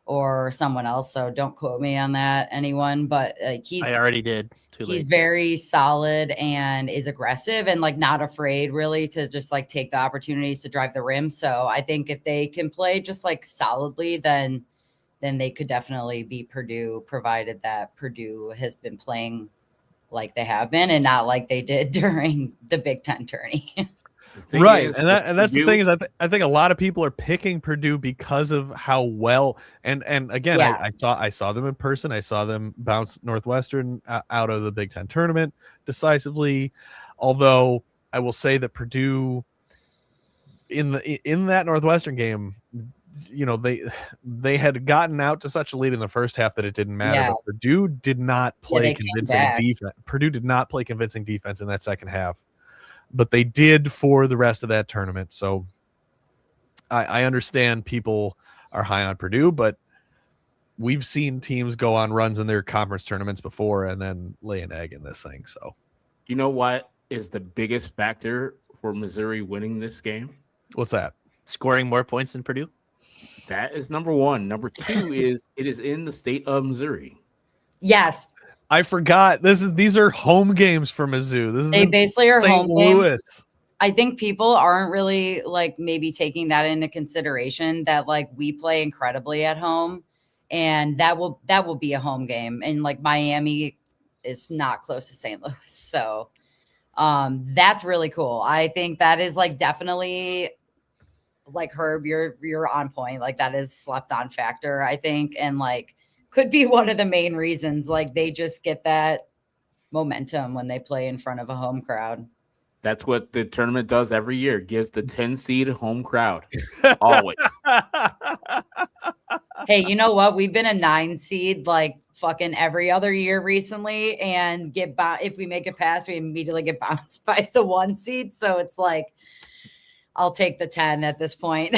or someone else. So don't quote me on that, anyone. But like I already did. He's very solid and is aggressive and like not afraid really to just like take the opportunities to drive the rim. So I think if they can play just like solidly, then they could definitely beat Purdue, provided that Purdue has been playing like they have been and not like they did during the Big Ten tourney. Right, and that's the thing is I think a lot of people are picking Purdue because of how well and again I saw them in person. I saw them bounce Northwestern out of the Big Ten tournament decisively. Although I will say that Purdue in that Northwestern game, you know, they had gotten out to such a lead in the first half that it didn't matter. Yeah. But Purdue did not play convincing defense. Purdue did not play convincing defense in that second half, but they did for the rest of that tournament. So I understand people are high on Purdue, but we've seen teams go on runs in their conference tournaments before and then lay an egg in this thing. So you know what is the biggest factor for Missouri winning this game? What's that? Scoring more points than Purdue? That is number one. Number two is it is in the state of Missouri. Yes. I forgot. These are home games for Mizzou. They basically are St. home Louis. games. I think people aren't really like maybe taking that into consideration that like we play incredibly at home, and that will be a home game. And like Miami is not close to St. Louis. So that's really cool. I think that is like definitely like Herb, you're on point. Like that is slept on factor, I think, and like could be one of the main reasons. Like they just get that momentum when they play in front of a home crowd. That's what the tournament does every year. Gives the 10 seed home crowd. Always. Hey, you know what? We've been a 9 seed like fucking every other year recently, and if we make it past, we immediately get bounced by the 1 seed. So it's like, I'll take the 10 at this point.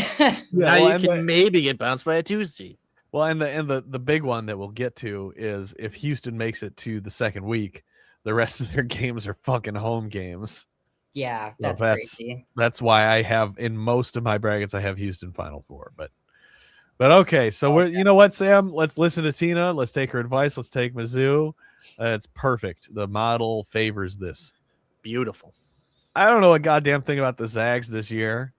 Now you can maybe get bounced by a 2 seed. Well, and the big one that we'll get to is if Houston makes it to the second week, the rest of their games are fucking home games. Yeah, that's crazy. That's why I have in most of my brackets I have Houston Final Four. But okay, so you know what, Sam? Let's listen to Tina. Let's take her advice. Let's take Mizzou. It's perfect. The model favors this. Beautiful. I don't know a goddamn thing about the Zags this year.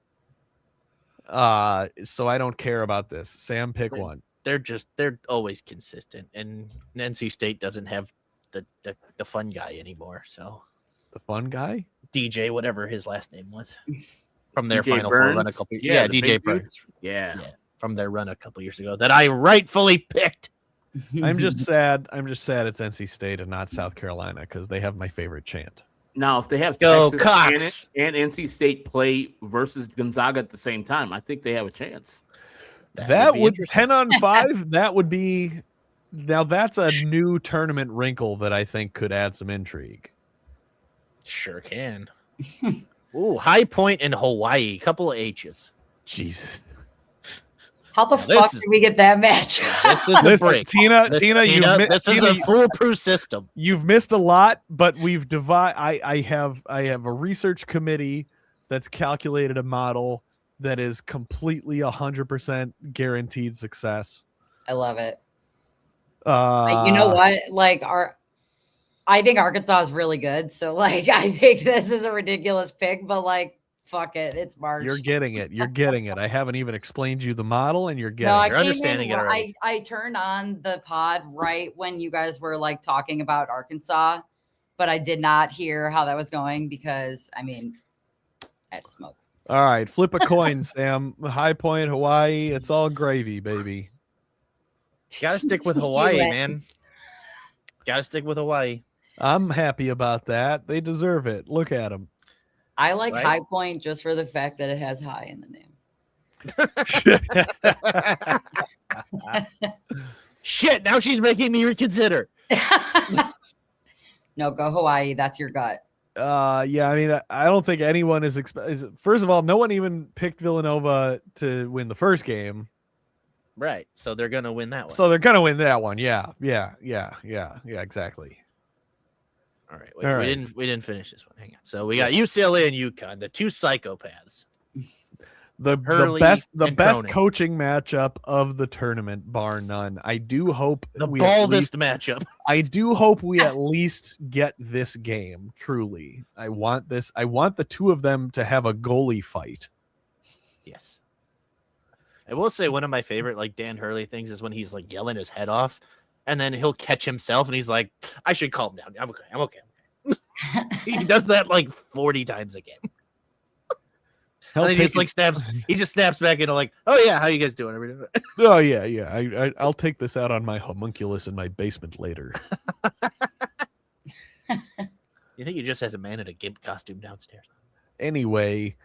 So I don't care about this. Sam, pick one. They're always consistent, and NC State doesn't have the fun guy anymore. So the fun guy, DJ, whatever his last name was, from their DJ Final Burns? Four run a couple. Yeah, DJ Burns. Yeah, from their run a couple years ago that I rightfully picked. I'm just sad. It's NC State and not South Carolina because they have my favorite chant. Now, if they have Go Texas Cox and NC State play versus Gonzaga at the same time, I think they have a chance. That would 10 on 5. That would be now. That's a new tournament wrinkle that I think could add some intrigue. Sure can. Ooh, High Point in Hawaii. Couple of H's. Jesus. How the fuck did we get that match? This is the break. Tina, this is a foolproof system. You've missed a lot, but we've divided. I have a research committee that's calculated a model that is completely 100% guaranteed success. I love it. You know what? Like I think Arkansas is really good. So like I think this is a ridiculous pick, but like fuck it, it's March. You're getting it. I haven't even explained you the model, and you're understanding it. Already. I turned on the pod right when you guys were like talking about Arkansas, but I did not hear how that was going because I mean, I had to smoke. All right, flip a coin, Sam. High Point, Hawaii. It's all gravy, baby. Gotta stick with Hawaii, man. Gotta stick with Hawaii. I'm happy about that. They deserve it. Look at them. I like Right? High Point just for the fact that it has high in the name. Shit, now she's making me reconsider. No, go Hawaii. That's your gut. Yeah, I mean, I don't think anyone is first of all, no one even picked Villanova to win the first game. Right. So they're gonna win that one. So they're gonna win that one. Yeah, exactly. All right. Wait, All we right. didn't finish this one. Hang on. So we got UCLA and UConn, the two psychopaths. The Hurley best and Cronin. coaching matchup of the tournament, bar none. I do hope The we baldest matchup. I do hope we at least get this game. Truly, I want this. I want the two of them to have a goalie fight. Yes. I will say one of my favorite like Dan Hurley things is when he's like yelling his head off, and then he'll catch himself and he's like, "I should calm down. I'm okay. He does that like 40 times a game. And then he just like snaps. He just snaps back into like, "Oh yeah, how you guys doing? Everything?" Oh yeah. I'll take this out on my homunculus in my basement later. You think he just has a man in a gimp costume downstairs? Anyway,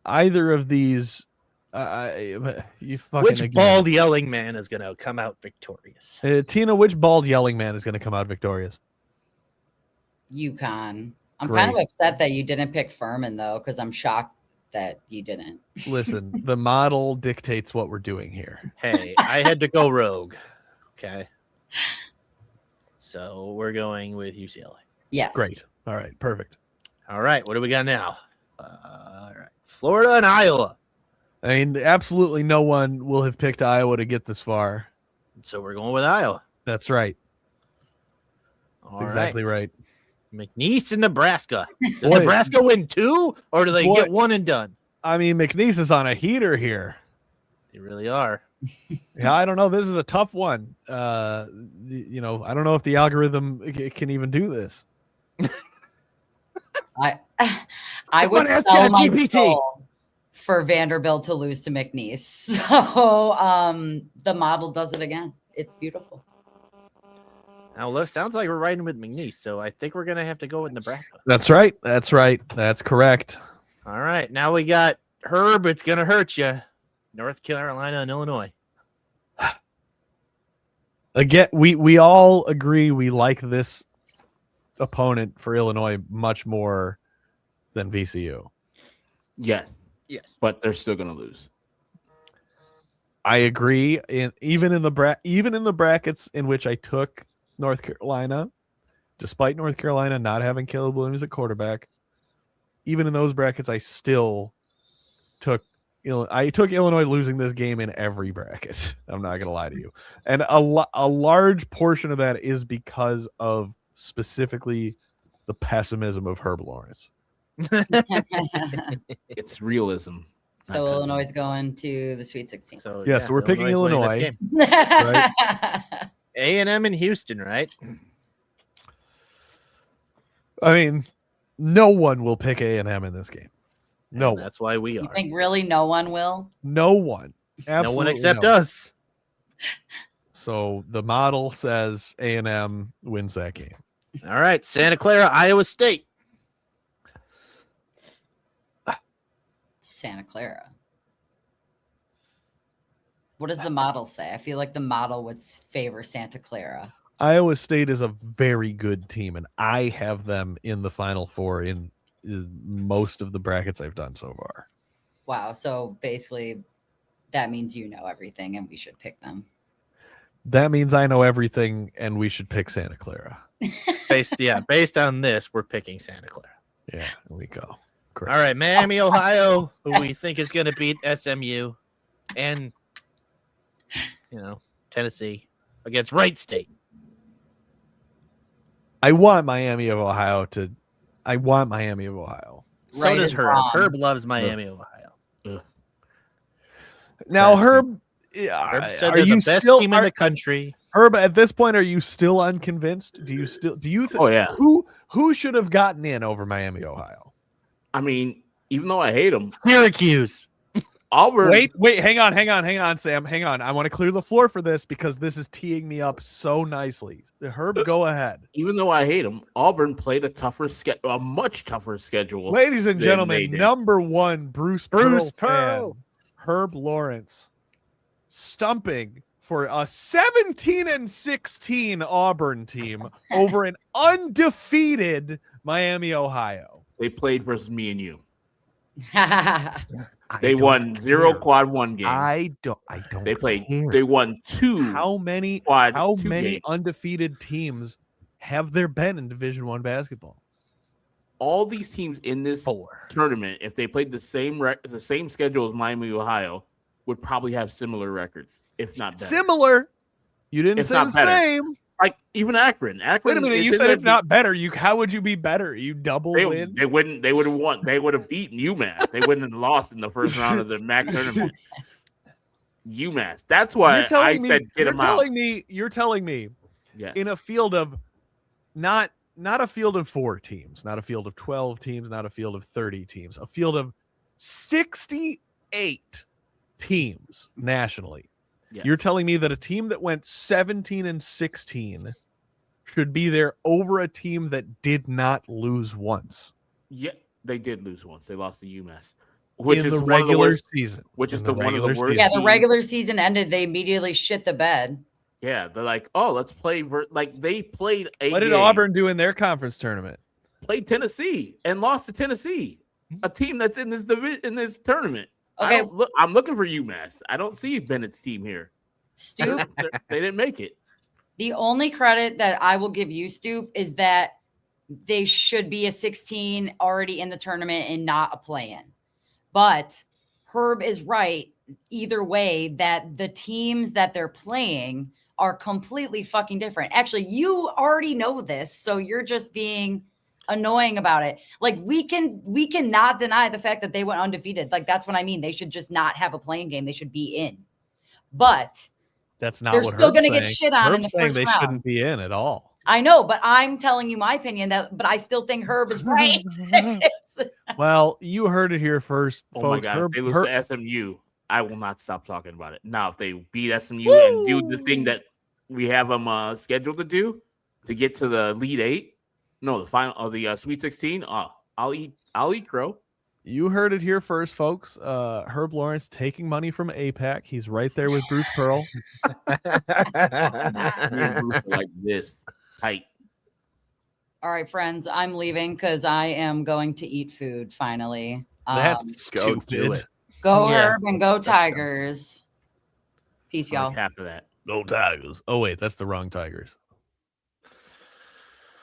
either of these, you fucking Which again. bald yelling man is gonna come out victorious? Tina, which bald yelling man is going to come out victorious? UConn. I'm kind of Great. upset that you didn't pick Furman though, because I'm shocked that you didn't. Listen, the model dictates what we're doing here. Hey, I had to go rogue. Okay. So we're going with UCLA. Yes. Great. All right. Perfect. All right. What do we got now? All right. Florida and Iowa. I mean, absolutely no one will have picked Iowa to get this far. So we're going with Iowa. That's right. All That's exactly right. McNeese and Nebraska. Does Boy. Nebraska win two, or do they Boy. get one and done? I mean, McNeese is on a heater here. They really are. Yeah, I don't know. This is a tough one. I don't know if the algorithm can even do this. I Come would on, ask sell my ChatGPT. soul for Vanderbilt to lose to McNeese. So the model does it again. It's beautiful. Now, look, sounds like we're riding with McNeese, so I think we're gonna have to go with Nebraska. That's right. That's right. That's correct. All right, now we got Herb. It's gonna hurt you. North Carolina and Illinois. Again, we all agree we like this opponent for Illinois much more than VCU. Yeah, Yes. but they're still gonna lose. I agree. Even in the brackets in which I took North Carolina, despite North Carolina not having Caleb Williams at quarterback, even in those brackets, I still took Illinois losing this game in every bracket. I'm not gonna lie to you, and a large portion of that is because of specifically the pessimism of Herb Lawrence. It's realism. So not Illinois is pessimism. going to the Sweet 16. So Yeah, so we're picking Illinois is winning this Illinois. game. A&M in Houston, right? I mean, no one will pick A&M in this game. No And one. that's why we You are. think really no one will? No one. Absolutely No one except no one. us. So the model says A&M wins that game. All right, Santa Clara, Iowa State. Santa Clara. What does the model say? I feel like the model would favor Santa Clara. Iowa State is a very good team, and I have them in the Final Four in most of the brackets I've done so far. Wow. So basically, that means you know everything and we should pick them. That means I know everything, and we should pick Santa Clara. Based on this, we're picking Santa Clara. Yeah, there we go. All right, Miami, Ohio, who we think is going to beat SMU, and Tennessee against Wright State. I want Miami of Ohio. So Right does is Herb. wrong. Herb loves Miami of Ohio. Now, Trash Herb, Herb said are they're you the best still team in the country. Herb? At this point, are you still unconvinced? Do you think? Oh yeah. Who should have gotten in over Miami, Ohio? I mean, even though I hate them, Syracuse. Auburn. Wait, hang on, Sam. Hang on. I want to clear the floor for this because this is teeing me up so nicely. Herb, go ahead. Even though I hate them, Auburn played a much tougher schedule. Ladies and than they gentlemen, did. number one Bruce Pearl fan, Herb Lawrence, stumping for a 17-16 Auburn team over an undefeated Miami, Ohio. They played versus me and you. I They don't won 0 care. quad 1 games. I don't. They played. care. They won 2. How many quad How 2 many games. undefeated teams have there been in Division I basketball? All these teams in this 4. tournament, if they played the same schedule as Miami, Ohio, would probably have similar records, if not better. Similar. You didn't If say not the better. same. Like even Akron. Wait a minute. is You in said the- if not better. How would you be better? You double win. They wouldn't. They would have won. They would have beaten UMass. They wouldn't have lost in the first round of the MAC tournament. UMass. That's why I said get them out. You're telling me Yes. in a field of not a field of 4 teams, not a field of 12 teams, not a field of 30 teams, a field of 68 teams nationally. Yes. You're telling me that a team that went 17-16 should be there over a team that did not lose once Yeah, they did lose once. They lost to UMass, which in is the one of the regular worst. season. Which is In the one of the regular worst. season. Yeah, the teams. regular season ended. They immediately shit the bed. Yeah, they're like, oh, let's play. Like they played What did game, Auburn do in their conference tournament? played Tennessee and lost to Tennessee, a team that's in this tournament. Okay. I'm looking for UMass. I don't see Bennett's team here. Stoop, They didn't make it. the only credit that I will give you, Stoop, is that they should be a 16 already in the tournament and not a play-in. But Herb is right either way that the teams that they're playing are completely fucking different. Actually, you already know this, so you're just being annoying about it. Like we cannot deny the fact that they went undefeated. Like that's what I mean. They should just not have a playing game. They should be in. But That's not they're what still Herb's going to get saying. shit on in Herb's the saying first they round. shouldn't be in at all. I know, but I'm telling you my opinion but I still think Herb is right. Well, you heard it here first, Oh folks. my god! Herb, if they lose Herb- to SMU, I will not stop talking about it. Now, if they beat SMU and do the thing that we have them scheduled to do to get to the Elite 8, no, the final of the Sweet 16, I'll eat crow. you heard it here first, folks. Herb Lawrence taking money from APAC. He's right there with Bruce Pearl. Me and Bruce are like this tight. All right, friends, I'm leaving because I am going to eat food finally. That's go do stupid. it. Go Yeah, Herb and go let's go. Tigers. Peace, I y'all. like half of that. Go Tigers. Oh wait, that's the wrong Tigers.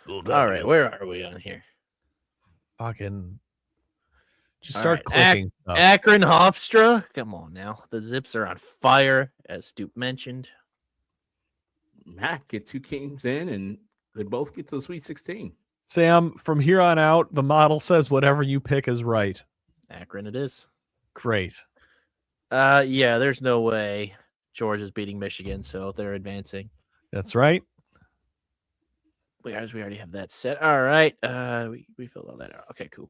Go Tigers. All right, where are we on here? Fucking just All start right, clicking. stuff. Akron Hofstra. Come on now. The Zips are on fire, as Stoop mentioned. Mac get 2 games in, and they both get to the Sweet 16. Sam, from here on out, the model says whatever you pick is right. Akron it is. Great. Yeah, there's no way Georgia's beating Michigan, so they're advancing. That's right. We already have that set. All right. We filled all that out. Okay, cool.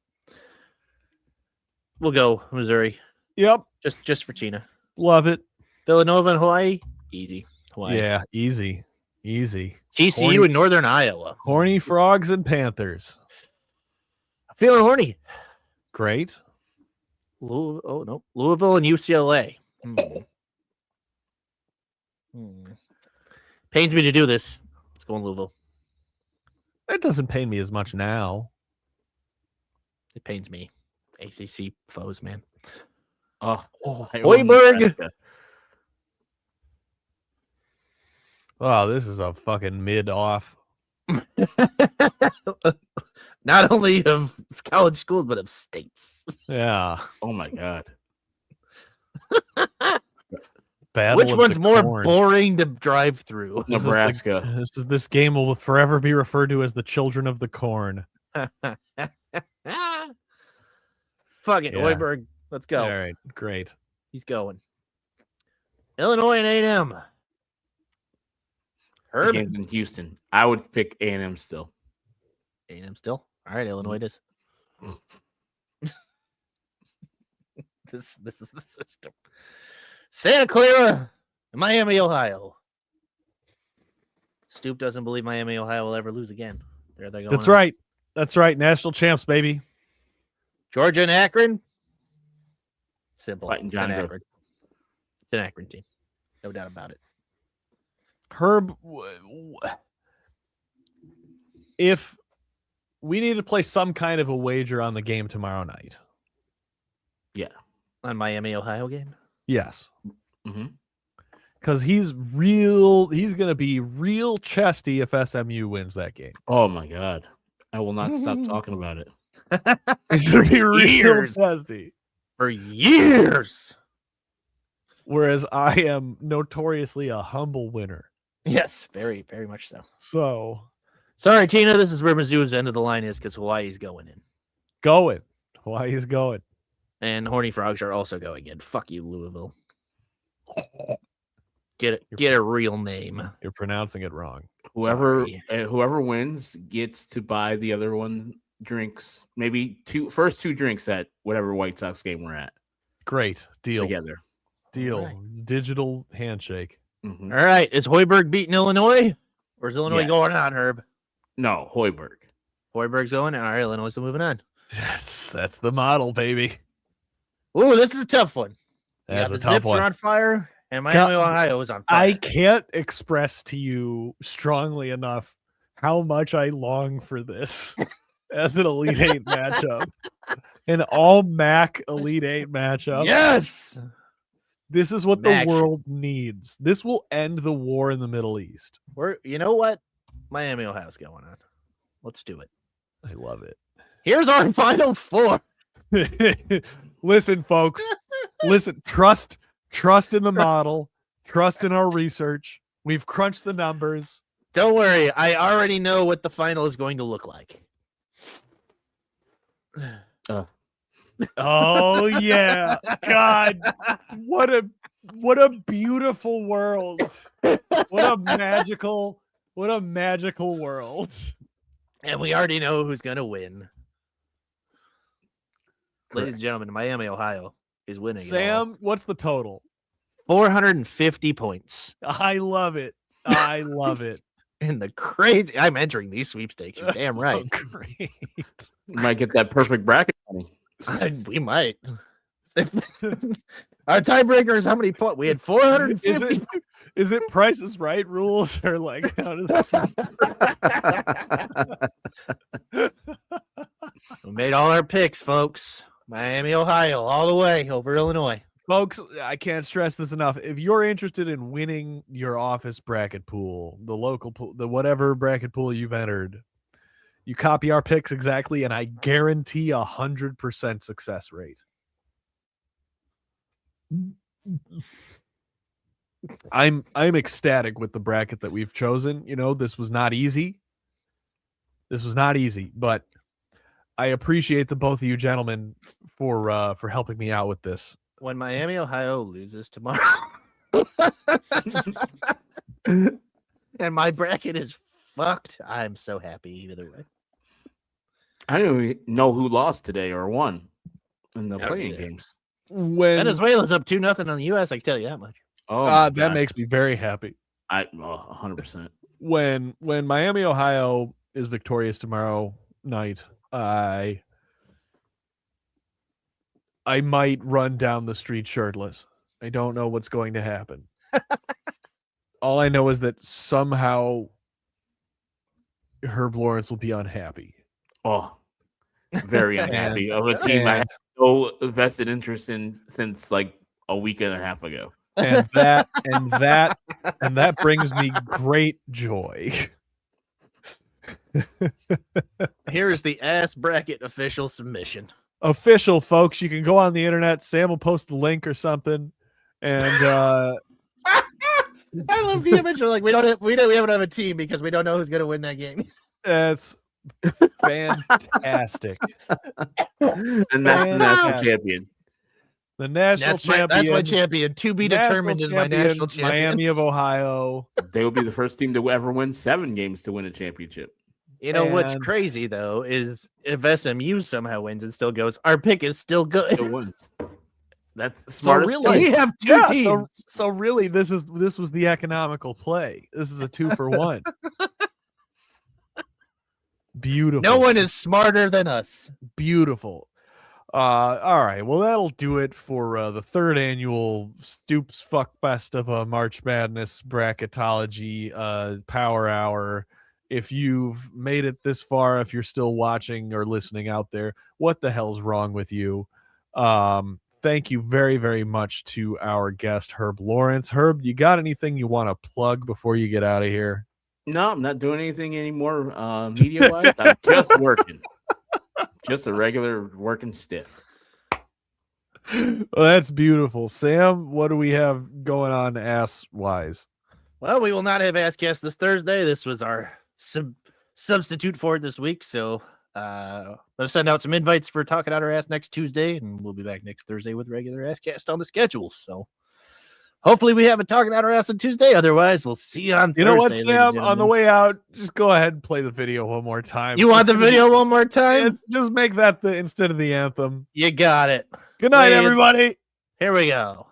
We'll go Missouri. Yep. Just for Tina. Love it. Villanova and Hawaii. Easy. Hawaii. Yeah, easy. Easy. TCU Horny- and Northern Iowa. Horny Frogs and Panthers. I'm feeling horny. Great. Louisville and UCLA. Pains me to do this. Let's go in Louisville. That doesn't pain me as much now. It pains me. ACC foes, man. Oh, Hoiberg. Wow, this is a fucking mid off. Not only of college schools, but of states. Yeah. Oh my god. Battle Which of one's the more Corn. boring to drive through? Nebraska. This game will forever be referred to as the Children of the Corn. Fuck it, Yeah. Hoiberg. Let's go. All right, great. He's going. Illinois and A&M. The Herb. game's in Houston. I would pick A&M still. A&M still. All right, Illinois it is. This is the system. Santa Clara, Miami, Ohio. Stoop doesn't believe Miami, Ohio will ever lose again. There they go. That's right. That's right. National champs, baby. Georgia and Akron. Simple. Fighting It's John an Gross. Akron. It's an Akron team. No doubt about it. Herb, if we need to play some kind of a wager on the game tomorrow night. On Miami, Ohio game. Yes. Mm-hmm. Because he's going to be real chesty if SMU wins that game. Oh my God, I will not stop talking about it. He's going to be real Years. chesty. For years. Whereas I am notoriously a humble winner. Yes, very, very much so. So, Sorry, Tina. This is where Mizzou's end of the line is because Hawaii's going in. going. Hawaii's going. And Horny Frogs are also going in. Fuck you, Louisville. Get a real name. You're pronouncing it wrong. Whoever wins gets to buy the other one drinks. Maybe first two drinks at whatever White Sox game we're at Great. Deal. together. Deal. Alright. Digital handshake. Mhm. All right. Is Hoiberg beating Illinois? Or is Illinois Yes. going on, Herb? No, Hoiberg. Hoiberg's going. All right. Illinois is moving on. That's the model, baby. Ooh, this is a tough one. That's the a tough Zips one. are on fire, and Miami, Ohio is on fire. I can't express to you strongly enough how much I long for this as an Elite Eight matchup. An all MAC Elite Eight matchup. Yes. This is what Mac. the world needs. This will end the war in the Middle East. You know what? Miami, Ohio's going on. Let's do it. I love it. Here's our final four. Listen, folks. Listen, trust in the model. Trust in our research. We've crunched the numbers. Don't worry. I already know what the final is going to look like. Oh yeah. God. What a beautiful world. What a magical world. And we already know who's going to win. Ladies and gentlemen, Miami, Ohio is winning. Sam, what's the total? 450 points. I love it. I love it. And the crazy, I'm entering these sweepstakes. You're damn right. Oh, great. You might get that perfect bracket money. We might. Our tiebreaker is how many points? We had 450. Is it Price is Right rules or like how does We made all our picks, folks. Miami, Ohio, all the way over Illinois. Folks, I can't stress this enough. If you're interested in winning your office bracket pool, the local pool, the whatever bracket pool you've entered, you copy our picks exactly, and I guarantee 100% success rate. I'm ecstatic with the bracket that we've chosen. You know, this was not easy. But I appreciate the both of you gentlemen for helping me out with this. When Miami, Ohio loses tomorrow, and my bracket is fucked, I'm so happy either way. I don't even know who lost today or won in the Yeah, playing yeah. games. When Venezuela's up 2-0 on the U.S. I can tell you that much. Oh, my that God. makes me very happy. 100%. When Miami, Ohio is victorious tomorrow night, I might run down the street shirtless. I don't know what's going to happen. All I know is that somehow Herb Lawrence will be unhappy. Oh, very unhappy of a team I and- have no vested interest in since like a week and a half ago. And that brings me great joy. Here is the ass bracket official submission. Official, folks. You can go on the internet. Sam will post the link or something. And I love the image of like we haven't have a team because we don't know who's gonna win that game. it's fantastic. And that's the national champion. The national champion. That's my champion. To be determined is my national champion. Miami of Ohio. They will be the first team to ever win 7 games to win a championship. You know what's And- crazy though is if SMU somehow wins and still goes, our pick is still It good. wins. That's the So smartest. really, So we team. have two yeah, teams. so really, this was the economical play. This is a 2-for-1. Beautiful. No one is smarter than us. Beautiful. All right. Well, that'll do it for the third annual Stoops Fuck Fest of March Madness bracketology Power Hour. If you've made it this far, if you're still watching or listening out there, what the hell's wrong with you? Thank you very, very much to our guest, Herb Lawrence. Herb, you got anything you want to plug before you get out of here? No, I'm not doing anything anymore media wise. I'm just working. Just a regular working stiff. Well, that's beautiful. Sam, what do we have going on ass wise? Well, we will not have Ask Guest this Thursday. This was our substitute for it this week. So let's send out some invites for Talking Out Our Ass next Tuesday, and we'll be back next Thursday with regular Ask Cast on the schedule. So hopefully we have a Talking Out Our Ass on Tuesday. Otherwise, we'll see you on Thursday. You know what, ladies and Sam? On the gentlemen. way out, just go ahead and play the video one more time. You want the video one more time? Just make that instead of the anthem. You got it. Good night, Play it. everybody. Here we go.